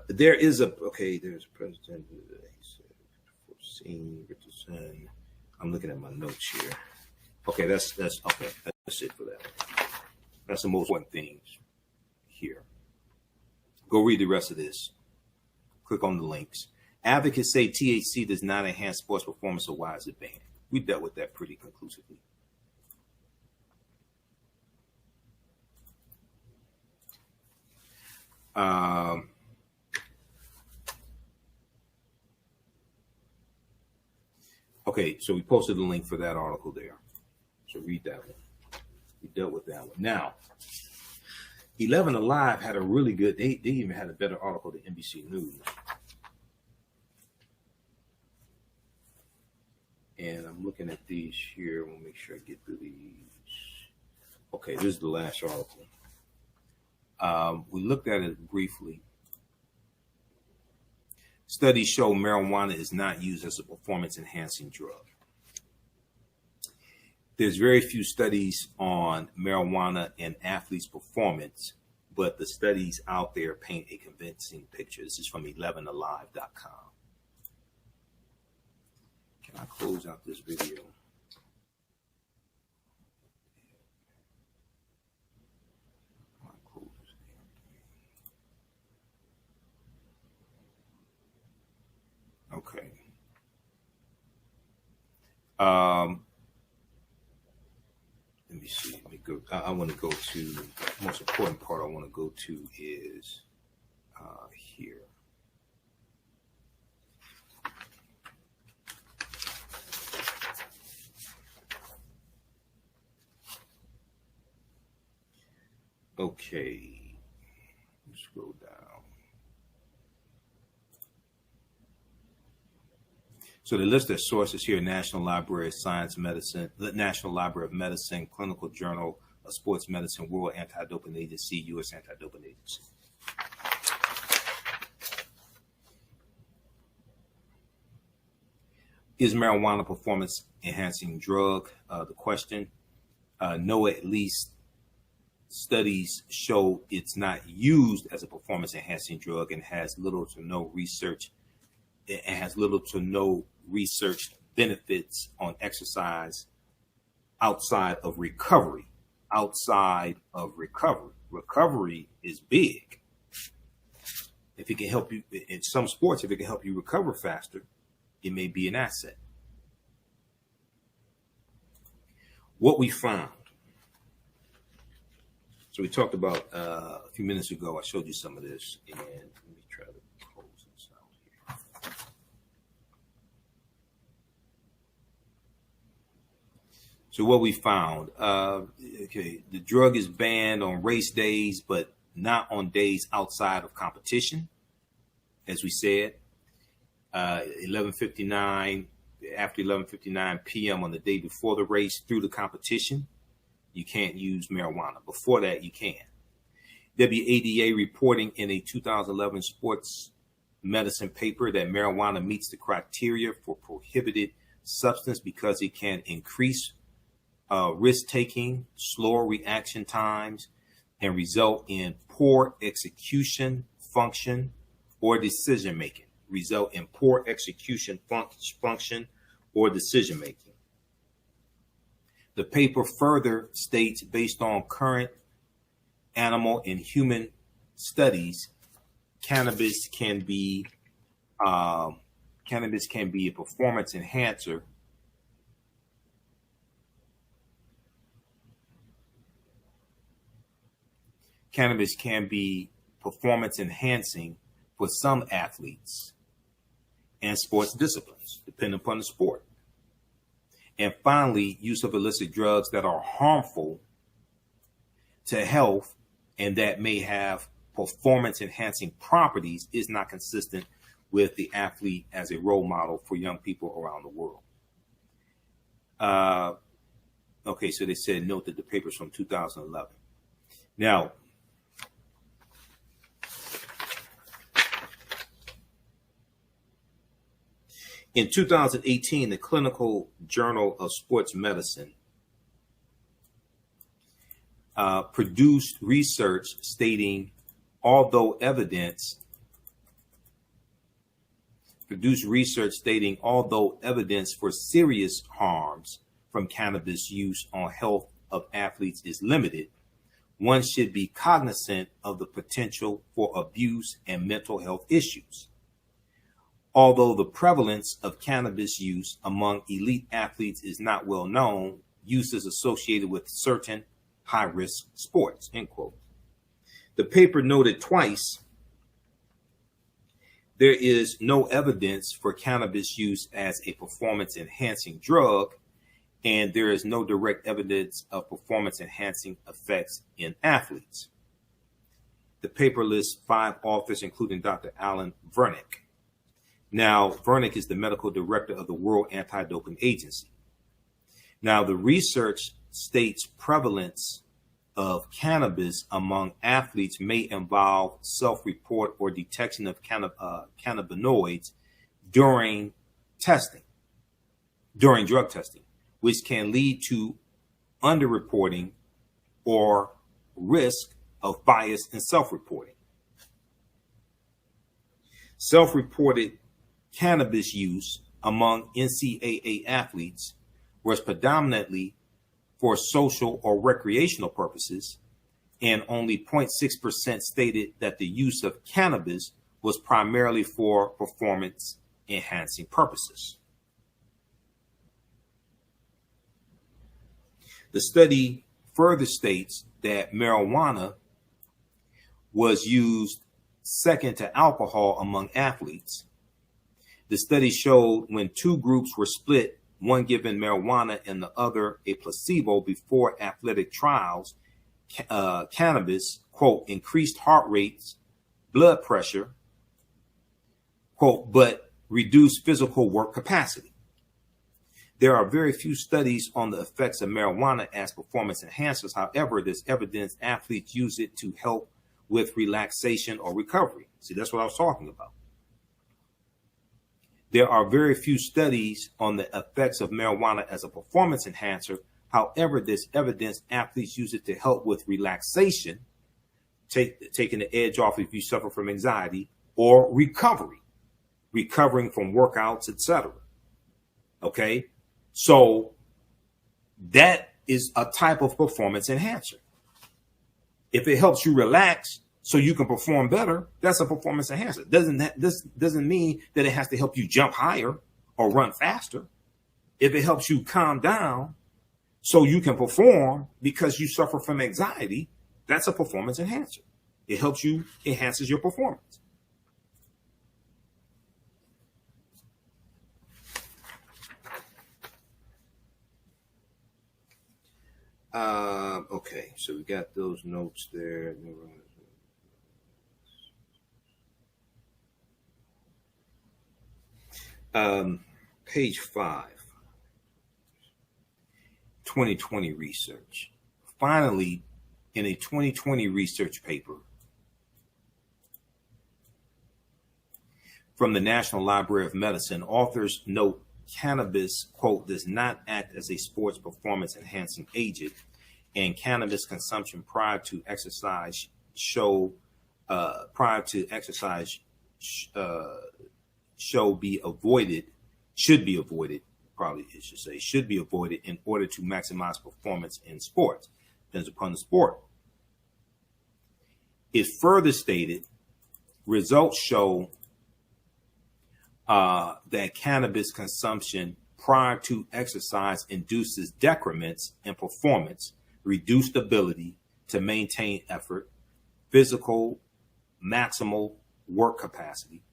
There's a president. Richardson. I'm looking at my notes here. Okay, that's okay. That's it for that. That's the most important things here. Go read the rest of this. Click on the links. Advocates say THC does not enhance sports performance, so why is it banned? We dealt with that pretty conclusively. Okay, so we posted the link for that article there. So read that one. We dealt with that one. Now, 11 Alive had a really good, they even had a better article than NBC News. And I'm looking at these here. We'll make sure I get through these. Okay, this is the last article. We looked at it briefly. Studies show marijuana is not used as a performance-enhancing drug. There's very few studies on marijuana and athletes' performance, but the studies out there paint a convincing picture. This is from 11alive.com. Can I close out this video? Let me see. Let me go. I want to go to the most important part. I want to go to is here. Okay. Let's scroll down. So the list of sources here: National Library of Science, Medicine, the National Library of Medicine, Clinical Journal of Sports Medicine, World Anti-Doping Agency, U.S. Anti-Doping Agency. Is marijuana a performance-enhancing drug? The question. No, at least studies show it's not used as a performance-enhancing drug and has little to no research. It has little to no research benefits on exercise outside of recovery. Outside of recovery. Recovery is big. If it can help you in some sports, if it can help you recover faster, it may be an asset. What we found. So we talked about a few minutes ago, I showed you some of this, and let me try to close this out here. So what we found, okay, the drug is banned on race days, but not on days outside of competition, as we said. 11:59, after 11:59 p.m. on the day before the race through the competition, you can't use marijuana. Before that, you can. WADA reporting in a 2011 sports medicine paper that marijuana meets the criteria for prohibited substance because it can increase risk-taking, slower reaction times, and result in poor execution, function, or decision-making. Result in poor execution, function, or decision-making. The paper further states, based on current animal and human studies, cannabis can be a performance enhancer. Cannabis can be performance enhancing for some athletes and sports disciplines, depending upon the sport. And finally, use of illicit drugs that are harmful to health and that may have performance enhancing properties is not consistent with the athlete as a role model for young people around the world. Okay, so they said, note that the paper's from 2011. Now, in 2018, the Clinical Journal of Sports Medicine produced research stating, although evidence for serious harms from cannabis use on health of athletes is limited, one should be cognizant of the potential for abuse and mental health issues. Although the prevalence of cannabis use among elite athletes is not well known, use is associated with certain high-risk sports, end quote. The paper noted twice, there is no evidence for cannabis use as a performance-enhancing drug, and there is no direct evidence of performance-enhancing effects in athletes. The paper lists 5 authors, including Dr. Alan Vernick. Now, Vernick is the medical director of the World Anti-Doping Agency. Now, the research states prevalence of cannabis among athletes may involve self-report or detection of cannabinoids during drug testing, which can lead to underreporting or risk of bias in self-reporting. Self-reported cannabis use among NCAA athletes was predominantly for social or recreational purposes, and only 0.6% stated that the use of cannabis was primarily for performance enhancing purposes. The study further states that marijuana was used second to alcohol among athletes. The study showed when two groups were split, one given marijuana and the other a placebo before athletic trials, cannabis, quote, increased heart rates, blood pressure, quote, but reduced physical work capacity. There are very few studies on the effects of marijuana as performance enhancers. However, there's evidence athletes use it to help with relaxation or recovery. See, that's what I was talking about. There are very few studies on the effects of marijuana as a performance enhancer. However, there's evidence athletes use it to help with relaxation, taking the edge off if you suffer from anxiety, or recovery, recovering from workouts, etc. Okay, so that is a type of performance enhancer. If it helps you relax so you can perform better, that's a performance enhancer. This doesn't mean that it has to help you jump higher or run faster. If it helps you calm down so you can perform because you suffer from anxiety, that's a performance enhancer. It helps you, enhances your performance. Okay, so we got those notes there. Page 5, 2020 research. Finally, in a 2020 research paper from the National Library of Medicine, authors note cannabis, quote, does not act as a sports performance enhancing agent, and cannabis consumption prior to exercise should be avoided in order to maximize performance in sports. Depends upon the sport. It further stated, results show that cannabis consumption prior to exercise induces decrements in performance, reduced ability to maintain effort, physical maximal work capacity,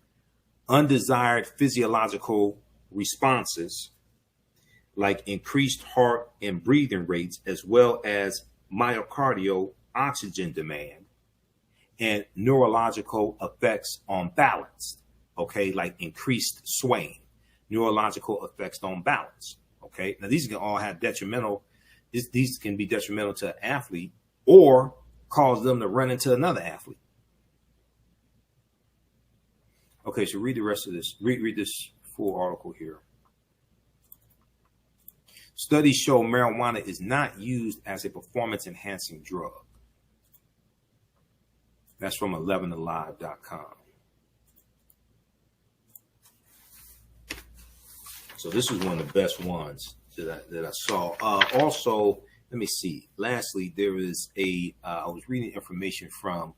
undesired physiological responses like increased heart and breathing rates, as well as myocardial oxygen demand, and neurological effects on balance, okay, like increased swaying, neurological effects on balance, okay. Now, these can all have these can be detrimental to an athlete or cause them to run into another athlete. Okay, so read the rest of this. Read this full article here. Studies show marijuana is not used as a performance-enhancing drug. That's from 11alive.com. So this was one of the best ones that I saw. Also, let me see. Lastly, there is I was reading information from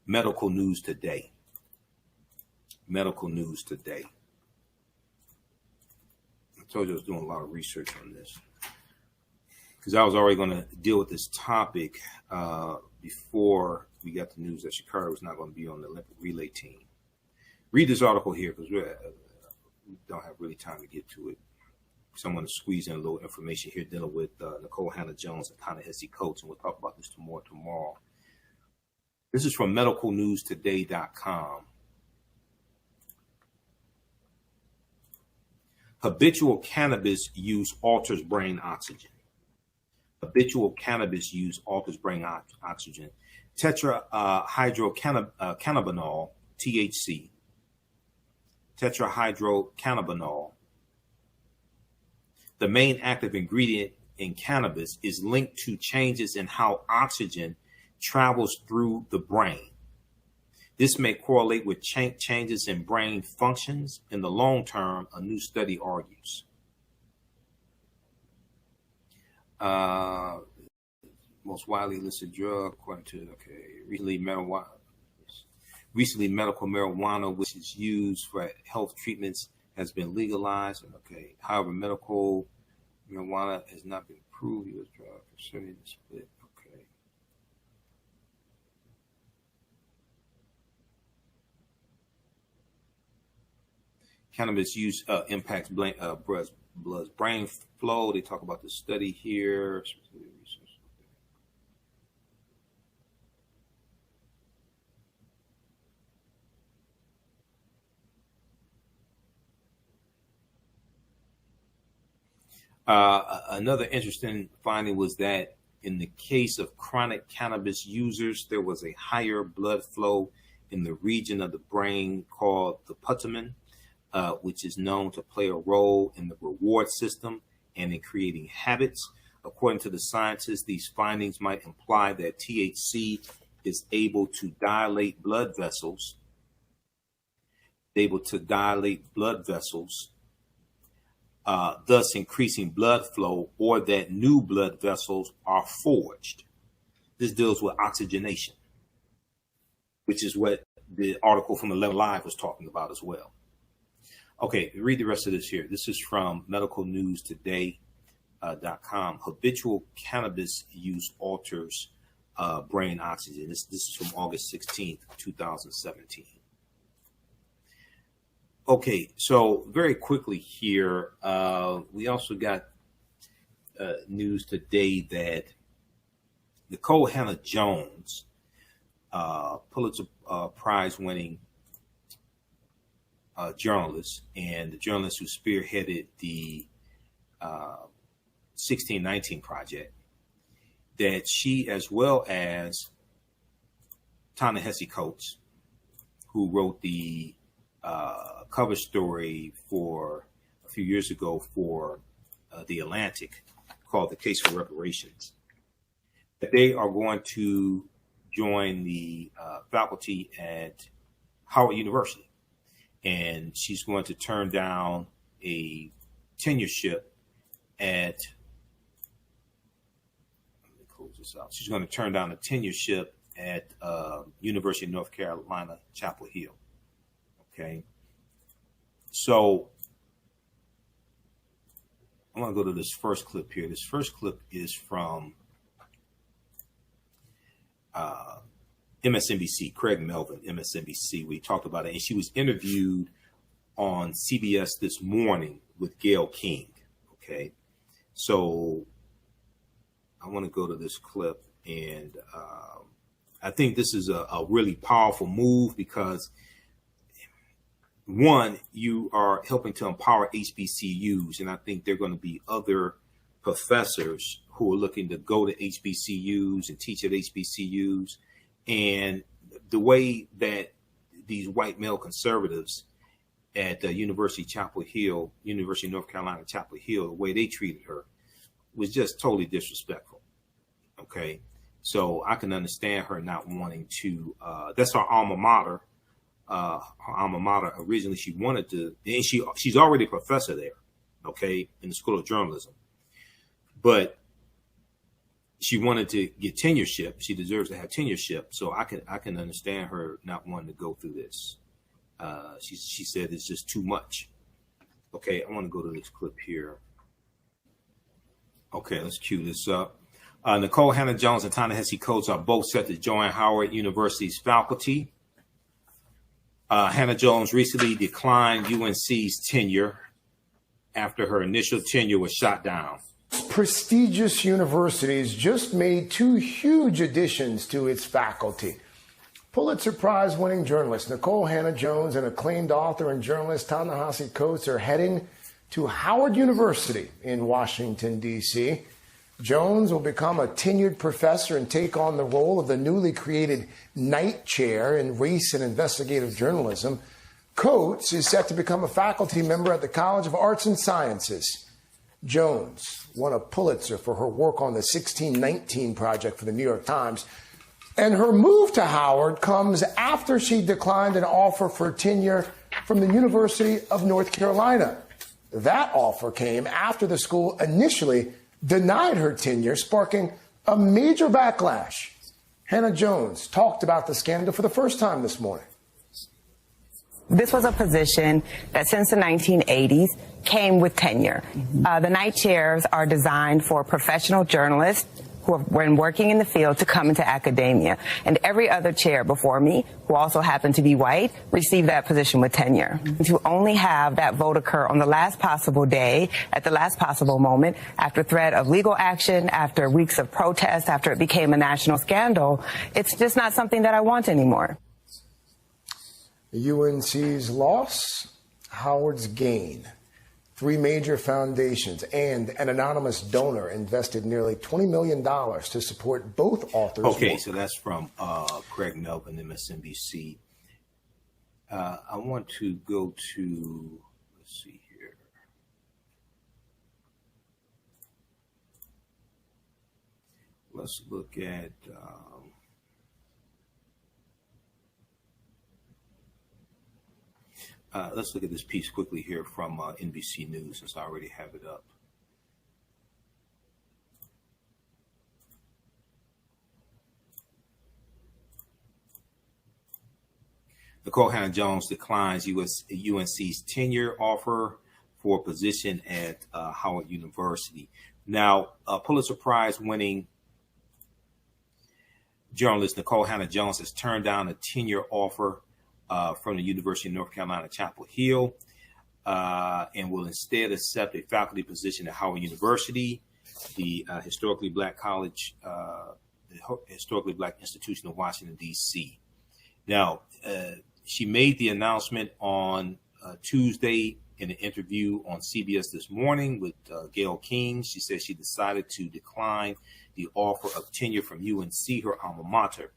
Medical News Today. Medical News Today. I told you I was doing a lot of research on this because I was already going to deal with this topic before we got the news that Sha'Carri was not going to be on the Olympic relay team. Read this article here because we don't have really time to get to it. So I'm going to squeeze in a little information here dealing with Nikole Hannah-Jones and Ta-Nehisi Coates, and we'll talk about this tomorrow. This is from medicalnewstoday.com. Habitual cannabis use alters brain oxygen. Habitual cannabis use alters brain oxygen. Tetrahydrocannabinol, THC. Tetrahydrocannabinol, the main active ingredient in cannabis, is linked to changes in how oxygen travels through the brain. This may correlate with changes in brain functions in the long term, a new study argues. Most widely listed drug, according to, recently medical marijuana, which is used for health treatments, has been legalized. Okay. However, medical Marijuana has not been approved. U.S. drug concerning the split. Okay. Cannabis use impacts blood's brain flow. They talk about the study here. Another interesting finding was that in the case of chronic cannabis users, there was a higher blood flow in the region of the brain called the putamen, which is known to play a role in the reward system and in creating habits. According to the scientists, these findings might imply that THC is able to dilate blood vessels, thus increasing blood flow, or that new blood vessels are forged. This deals with oxygenation, which is what the article from 11 Live was talking about as well. Okay, read the rest of this here. This is from medicalnewstoday.com. Habitual cannabis use alters brain oxygen. This is from August 16th, 2017. Okay, so very quickly here, we also got news today that Nikole Hannah-Jones, Pulitzer Prize-winning journalist, and the journalist who spearheaded the 1619 Project, that she, as well as Ta-Nehisi Coates, who wrote the cover story for a few years ago for The Atlantic called The Case for Reparations, that they are going to join the faculty at Howard University. And she's going to turn down a tenureship at, let me close this out. She's going to turn down a tenureship at University of North Carolina, Chapel Hill. Okay. So I'm going to go to this first clip here. This first clip is from MSNBC, Craig Melvin, MSNBC. We talked about it, and she was interviewed on CBS this morning with Gayle King. Okay. So I want to go to this clip, and I think this is a really powerful move because, one, you are helping to empower HBCUs, and I think there are going to be other professors who are looking to go to HBCUs and teach at HBCUs. And the way that these white male conservatives at the University of North Carolina, Chapel Hill, the way they treated her was just totally disrespectful. Okay. So I can understand her not wanting to, that's her alma mater. Originally she wanted to, and she's already a professor there, okay, in the School of Journalism, but she wanted to get tenureship. She deserves to have tenureship. So I can understand her not wanting to go through this. She said it's just too much. Okay, I want to go to this clip here. Okay, let's cue this up. Nikole Hannah-Jones and Ta-Nehisi Coates are both set to join Howard University's faculty. Hannah-Jones recently declined UNC's tenure after her initial tenure was shot down. Prestigious universities just made two huge additions to its faculty. Pulitzer Prize-winning journalist Nikole Hannah-Jones and acclaimed author and journalist Ta-Nehisi Coates are heading to Howard University in Washington, D.C. Jones will become a tenured professor and take on the role of the newly created Knight Chair in Race and Investigative Journalism. Coates is set to become a faculty member at the College of Arts and Sciences. Jones won a Pulitzer for her work on the 1619 Project for the New York Times. And her move to Howard comes after she declined an offer for tenure from the University of North Carolina. That offer came after the school initially denied her tenure, sparking a major backlash. Hannah-Jones talked about the scandal for the first time this morning. This was a position that since the 1980s came with tenure. The night chairs are designed for professional journalists who have been working in the field to come into academia. And every other chair before me, who also happened to be white, received that position with tenure. To only have that vote occur on the last possible day, at the last possible moment, after threat of legal action, after weeks of protest, after it became a national scandal, it's just not something that I want anymore. UNC's loss, Howard's gain. 3 major foundations and an anonymous donor invested nearly $20 million to support both authors. Okay, so that's from Craig Melvin, MSNBC. I want to go to, let's see here. Let's look at... let's look at this piece quickly here from NBC News, since I already have it up. Nikole Hannah-Jones declines UNC's tenure offer for a position at Howard University. Now, Pulitzer Prize winning journalist Nikole Hannah-Jones has turned down a tenure offer from the University of North Carolina, Chapel Hill, and will instead accept a faculty position at Howard University, the historically black college, the historically black institution of Washington, D.C. Now, she made the announcement on Tuesday in an interview on CBS This Morning with Gayle King. She said she decided to decline the offer of tenure from UNC, her alma mater.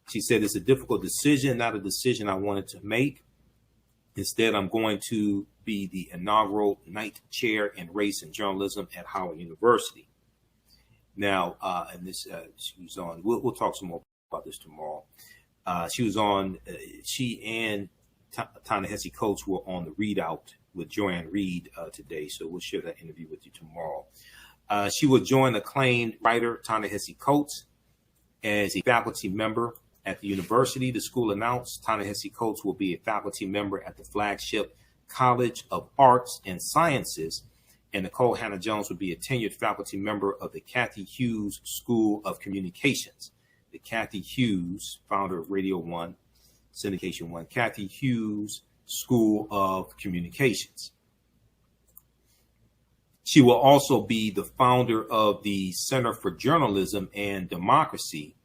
She said, it's a difficult decision, not a decision I wanted to make. Instead, I'm going to be the inaugural night chair in race and journalism at Howard University. Now, and this, she was on, we'll talk some more about this tomorrow. She was on, she and Ta-Nehisi Coates were on the Readout with Joanne Reed today. So we'll share that interview with you tomorrow. She will join acclaimed writer Ta-Nehisi Coates as a faculty member at the university. The school announced Ta-Nehisi Coates will be a faculty member at the flagship College of Arts and Sciences, and Nikole Hannah-Jones will be a tenured faculty member of the Cathy Hughes School of Communications. The Cathy Hughes, founder of Radio 1, Syndication 1, Cathy Hughes School of Communications. She will also be the founder of the Center for Journalism and Democracy,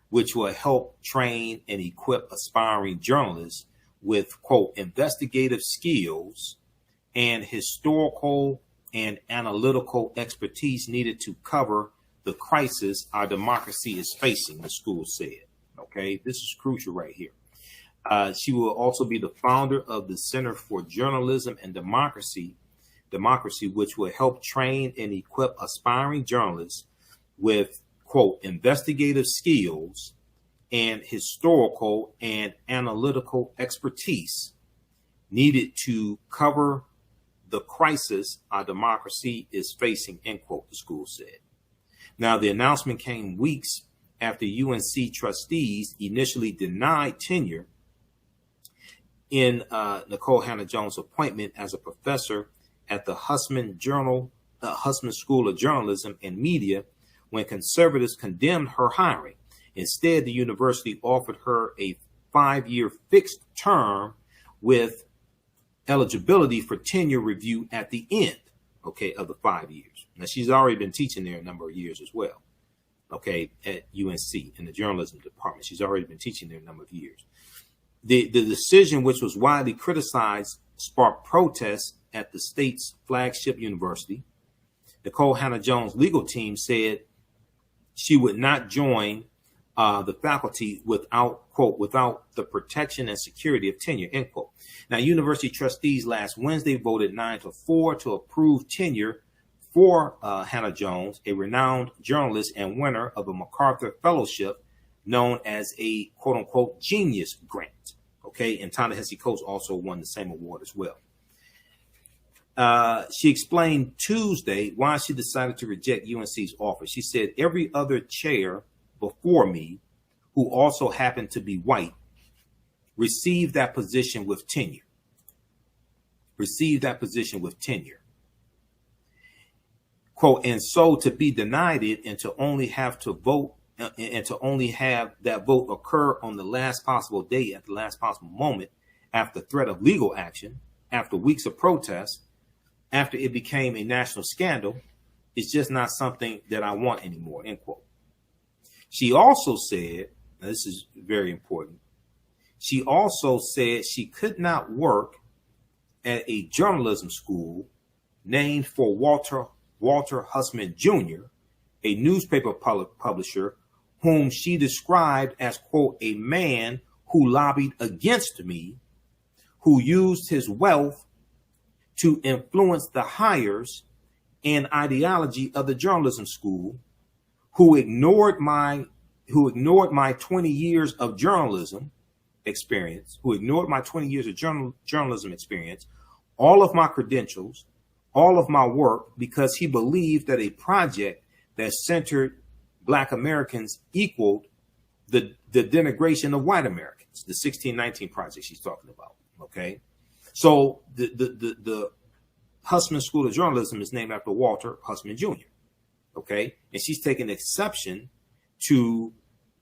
which will help train and equip aspiring journalists with, quote, investigative skills and historical and analytical expertise needed to cover the crisis our democracy is facing, the school said. Okay, this is crucial right here. She will also be the founder of the Center for Journalism and Democracy, which will help train and equip aspiring journalists with, quote, investigative skills and historical and analytical expertise needed to cover the crisis our democracy is facing, end quote, the school said. Now, the announcement came weeks after UNC trustees initially denied tenure in Nikole Hannah-Jones' appointment as a professor at the Hussman School of Journalism and Media when conservatives condemned her hiring. Instead, the university offered her a 5-year fixed term with eligibility for tenure review at the end, okay, of the 5 years. Now, she's already been teaching there a number of years as well, okay, at UNC in the journalism department. She's already been teaching there a number of years. The decision, which was widely criticized, sparked protests at the state's flagship university. Nikole Hannah-Jones' legal team said she would not join the faculty without, quote, without the protection and security of tenure, end quote. Now, university trustees last Wednesday voted 9-4 to approve tenure for Hannah-Jones, a renowned journalist and winner of a MacArthur Fellowship known as a, quote unquote, genius grant. Okay, and Ta-Nehisi Coates also won the same award as well. She explained Tuesday why she decided to reject UNC's offer. She said, every other chair before me, who also happened to be white, received that position with tenure. receive that position with tenure. Quote, and so to be denied it and to only have to vote and to only have that vote occur on the last possible day at the last possible moment, after threat of legal action, after weeks of protest, after it became a national scandal, is just not something that I want anymore, end quote. She also said, now this is very important, she also said she could not work at a journalism school named for Walter Hussman Jr., a newspaper publisher whom she described as, quote, a man who lobbied against me, who used his wealth to influence the hires and ideology of the journalism school, who ignored my 20 years of journalism experience, all of my credentials, all of my work, because he believed that a project that centered Black Americans equaled the denigration of white Americans, the 1619 project she's talking about. Okay, so the Hussman School of Journalism is named after Walter Hussman Jr. Okay, and she's taken exception to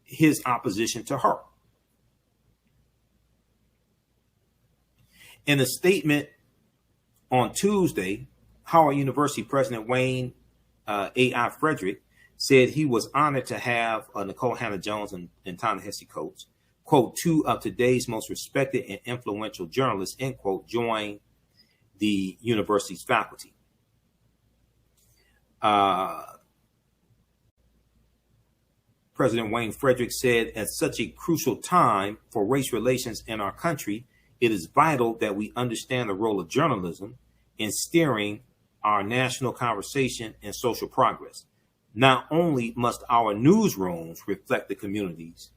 his opposition to her. In a statement on Tuesday, Howard University President Wayne A.I. Frederick said he was honored to have Nikole Hannah-Jones and Ta-Nehisi Coates, quote, two of today's most respected and influential journalists, end quote, join the university's faculty. President Wayne Frederick said, at such a crucial time for race relations in our country, it is vital that we understand the role of journalism in steering our national conversation and social progress. Not only must our newsrooms reflect the communities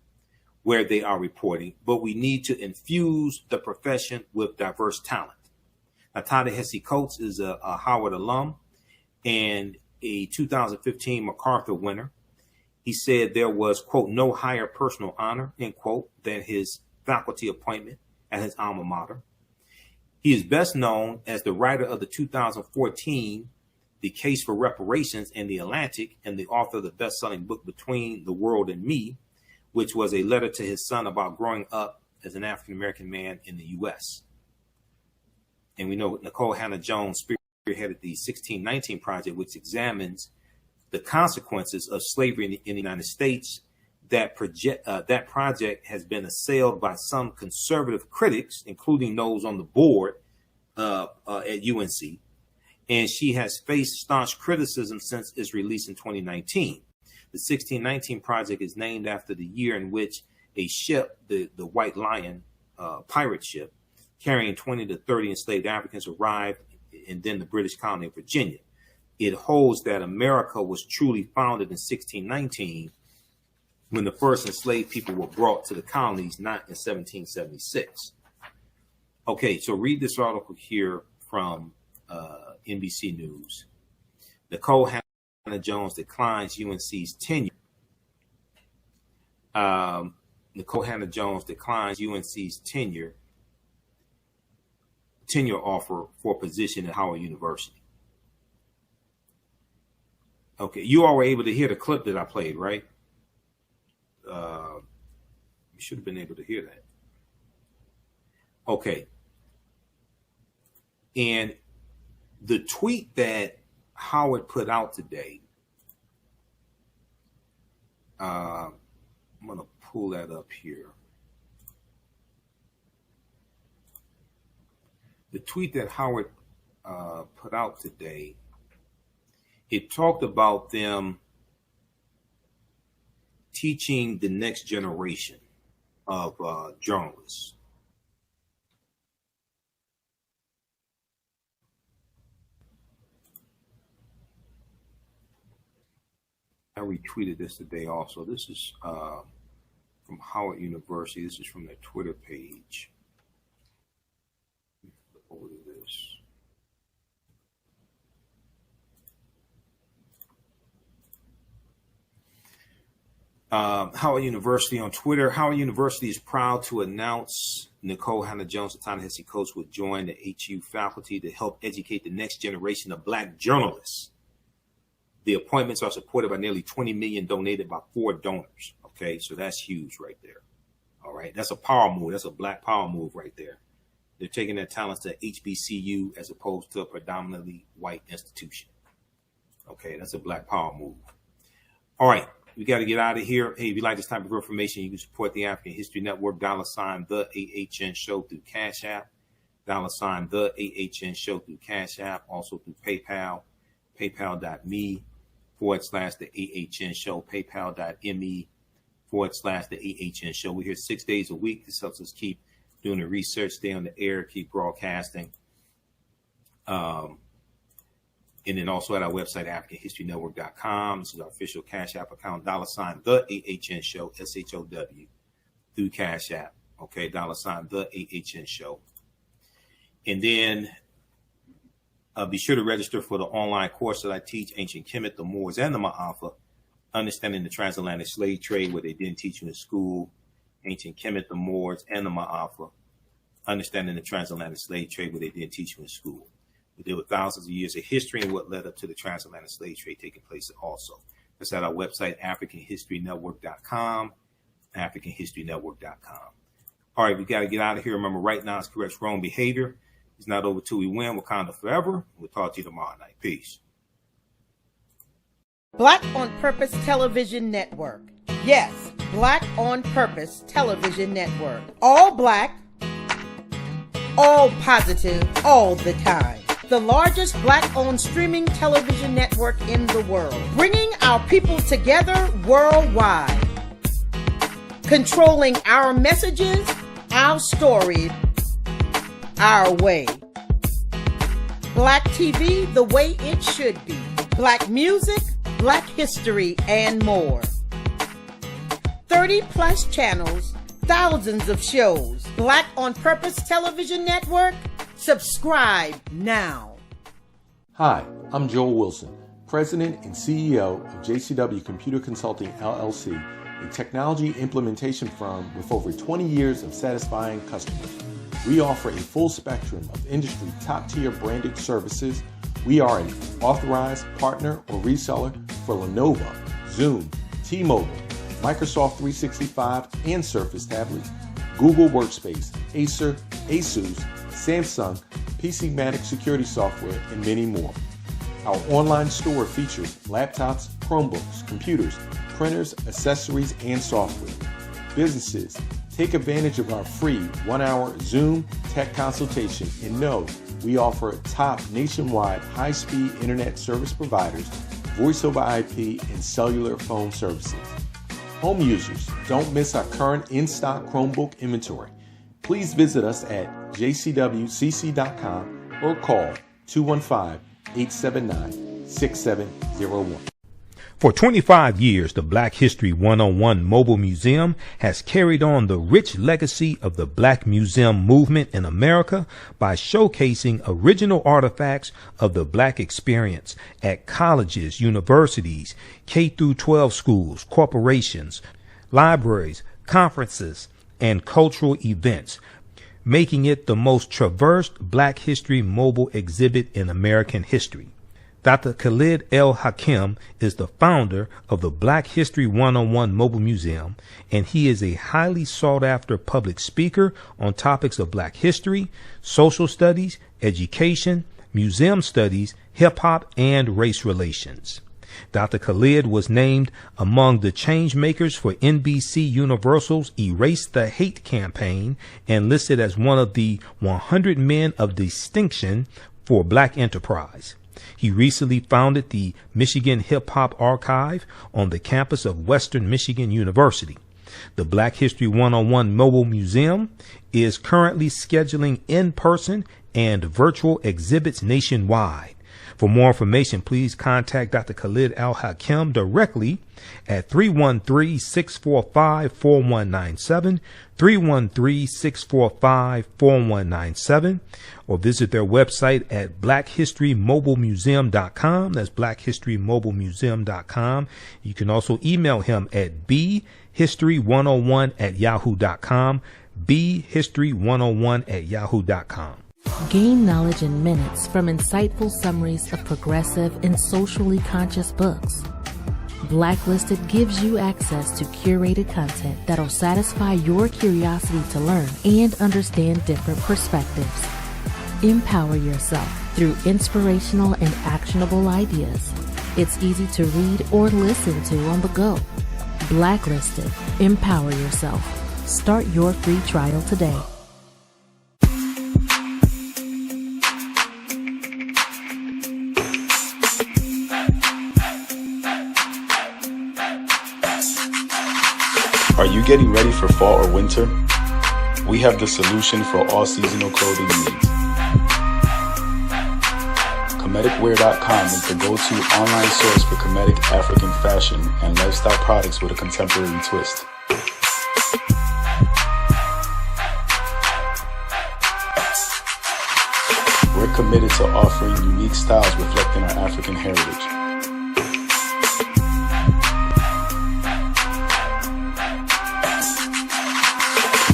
where they are reporting, but we need to infuse the profession with diverse talent. Now, Ta-Nehisi Coates is a Howard alum and a 2015 MacArthur winner. He said there was, quote, no higher personal honor, end quote, than his faculty appointment at his alma mater. He is best known as the writer of the 2014 The Case for Reparations in the Atlantic and the author of the best-selling book Between the World and Me, which was a letter to his son about growing up as an African-American man in the U.S. And we know Nikole Hannah-Jones spearheaded the 1619 Project, which examines the consequences of slavery in the United States. That project has been assailed by some conservative critics, including those on the board at UNC. And she has faced staunch criticism since its release in 2019. The 1619 Project is named after the year in which a ship, the White Lion pirate ship, carrying 20 to 30 enslaved Africans arrived in then the British colony of Virginia. It holds that America was truly founded in 1619 when the first enslaved people were brought to the colonies, not in 1776. Okay, so read this article here from NBC News. Nikole Hannah-Jones declines UNC's tenure. Nikole Hannah-Jones declines UNC's tenure offer for position at Howard University. Okay, you all were able to hear the clip that I played, right? You should have been able to hear that. Okay. And the tweet that Howard put out today, I'm going to pull that up here. The tweet that Howard put out today, it talked about them teaching the next generation of journalists. I retweeted this today also. This is from Howard University. This is from their Twitter page. Flip over to this. Howard University on Twitter. Howard University is proud to announce Nikole Hannah-Jones, a Ta-Nehisi coach, will join the HU faculty to help educate the next generation of Black journalists. The appointments are supported by nearly $20 million donated by 4 donors. Okay, so that's huge right there. All right, that's a power move. That's a Black power move right there. They're taking their talents to HBCU as opposed to a predominantly white institution. Okay, that's a Black power move. All right, we got to get out of here. Hey, if you like this type of information, you can support the African History Network, $TheAHNShow through Cash App, $TheAHNShow through Cash App, also through PayPal, paypal.me/TheAHNShow, paypal.me/TheAHNShow. We're here 6 days a week. This helps us keep doing the research, stay on the air, keep broadcasting. And then also at our website, AfricanHistoryNetwork.com. This is our official Cash App account, $TheAHNShow, SHOW, through Cash App. Okay, $TheAHNShow. And then be sure to register for the online course that I teach, Ancient Kemet, the Moors, and the Maafa, Understanding the Transatlantic Slave Trade, where they didn't teach you in school. Ancient Kemet, the Moors, and the Maafa, Understanding the Transatlantic Slave Trade, where they didn't teach you in school. We deal with thousands of years of history and what led up to the transatlantic slave trade taking place also. That's at our website, AfricanHistoryNetwork.com, AfricanHistoryNetwork.com. All right, we got to get out of here. Remember, right now, it's correct wrong behavior. It's not over till we win. Wakanda forever. We'll talk to you tomorrow night. Peace. Black on Purpose Television Network. Yes, Black on Purpose Television Network. All black, all positive, all the time. The largest Black-owned streaming television network in the world, bringing our people together worldwide, controlling our messages, our stories, our way. Black TV the way it should be. Black music, Black history, and more. 30+ channels, thousands of shows. Black on Purpose Television Network. Subscribe now. Hi, I'm Joel Wilson, President and CEO of JCW Computer Consulting LLC, a technology implementation firm with over 20 years of satisfying customers. We offer a full spectrum of industry top-tier branded services. We are an authorized partner or reseller for Lenovo, Zoom, T-Mobile, Microsoft 365 and Surface tablets, Google Workspace, Acer, Asus, Samsung, PCmatic security software, and many more. Our online store features laptops, Chromebooks, computers, printers, accessories, and software. Businesses, take advantage of our free 1-hour Zoom tech consultation and know we offer top nationwide high-speed internet service providers, voice over IP, and cellular phone services. Home users, don't miss our current in-stock Chromebook inventory. Please visit us at jcwcc.com or call 215-879-6701. For 25 years, the Black History 101 Mobile Museum has carried on the rich legacy of the Black Museum movement in America by showcasing original artifacts of the Black experience at colleges, universities, K-12 schools, corporations, libraries, conferences, and cultural events, making it the most traversed Black History mobile exhibit in American history. Dr. Khalid El Hakim is the founder of the Black History 101 Mobile Museum, and he is a highly sought-after public speaker on topics of Black history, social studies, education, museum studies, hip-hop, and race relations. Dr. Khalid was named among the change makers for NBC Universal's Erase the Hate campaign and listed as one of the 100 men of distinction for Black enterprise. He recently founded the Michigan Hip Hop Archive on the campus of Western Michigan University. The Black History 101 Mobile Museum is currently scheduling in-person and virtual exhibits nationwide. For more information, please contact Dr. Khalid Al-Hakim directly at 313-645-4197, 313-645-4197, or visit their website at blackhistorymobilemuseum.com. That's blackhistorymobilemuseum.com. You can also email him at bhistory101@yahoo.com, bhistory101@yahoo.com. Gain knowledge in minutes from insightful summaries of progressive and socially conscious books. Blacklisted gives you access to curated content that'll satisfy your curiosity to learn and understand different perspectives. Empower yourself through inspirational and actionable ideas. It's easy to read or listen to on the go. Blacklisted. Empower yourself. Start your free trial today. Are you getting ready for fall or winter? We have the solution for all seasonal clothing needs. Kemeticwear.com is the go-to online source for Kemetic African fashion and lifestyle products with a contemporary twist. We're committed to offering unique styles reflecting our African heritage.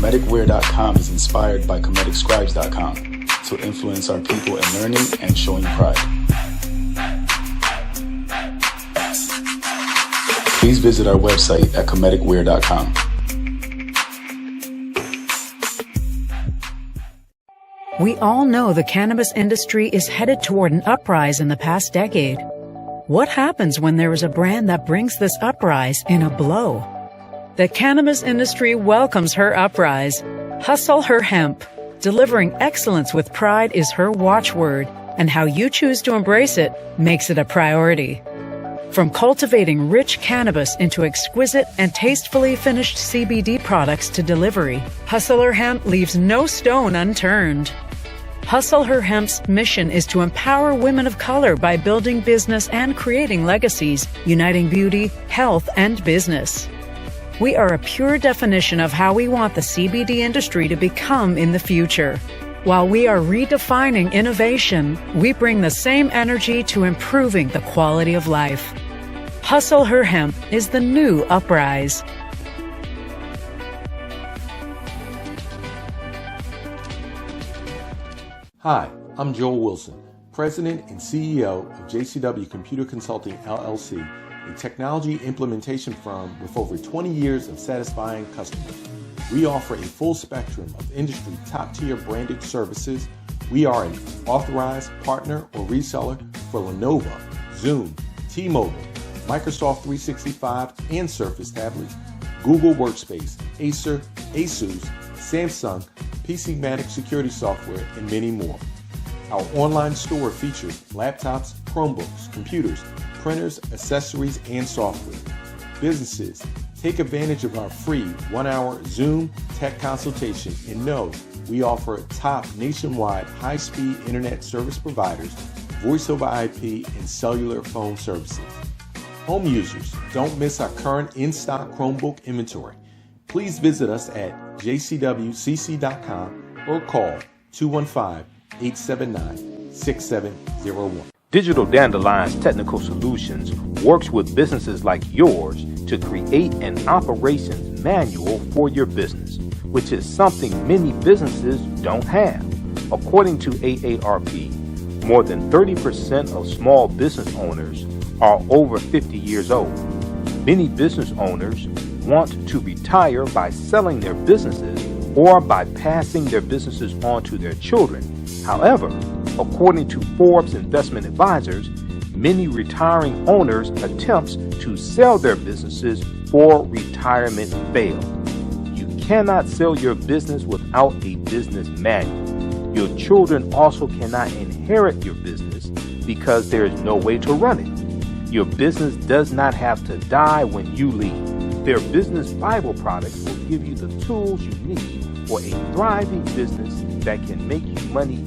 Kemeticwear.com is inspired by KemeticScribes.com to influence our people in learning and showing pride. Please visit our website at Kemeticwear.com. We all know the cannabis industry is headed toward an uprise in the past decade. What happens when there is a brand that brings this uprise in a blow? The cannabis industry welcomes her uprise. Hustle her hemp. Delivering excellence with pride is her watchword, and how you choose to embrace it makes it a priority. From cultivating rich cannabis into exquisite and tastefully finished CBD products to delivery, Hustle Her Hemp leaves no stone unturned. Hustle Her Hemp's mission is to empower women of color by building business and creating legacies, uniting beauty, health, and business. We are a pure definition of how we want the CBD industry to become in the future. While we are redefining innovation, we bring the same energy to improving the quality of life. Hustle Her Hemp is the new uprise. Hi, I'm Joel Wilson, President and CEO of JCW Computer Consulting LLC, a technology implementation firm with over 20 years of satisfying customers. We offer a full spectrum of industry top-tier branded services. We are an authorized partner or reseller for Lenovo, Zoom, T-Mobile, Microsoft 365 and Surface tablets, Google Workspace, Acer, Asus, Samsung, PCmatic security software, and many more. Our online store features laptops, Chromebooks, computers, printers, accessories, and software. Businesses, take advantage of our free 1-hour Zoom tech consultation and know we offer top nationwide high-speed internet service providers, voice over IP, and cellular phone services. Home users, don't miss our current in-stock Chromebook inventory. Please visit us at jcwcc.com or call 215-879-6701. Digital Dandelion's Technical Solutions works with businesses like yours to create an operations manual for your business, which is something many businesses don't have. According to AARP, more than 30% of small business owners are over 50 years old. Many business owners want to retire by selling their businesses or by passing their businesses on to their children. However, according to Forbes Investment Advisors, many retiring owners' attempts to sell their businesses for retirement fail. You cannot sell your business without a business manual. Your children also cannot inherit your business because there is no way to run it. Your business does not have to die when you leave. Their business Bible products will give you the tools you need for a thriving business that can make you money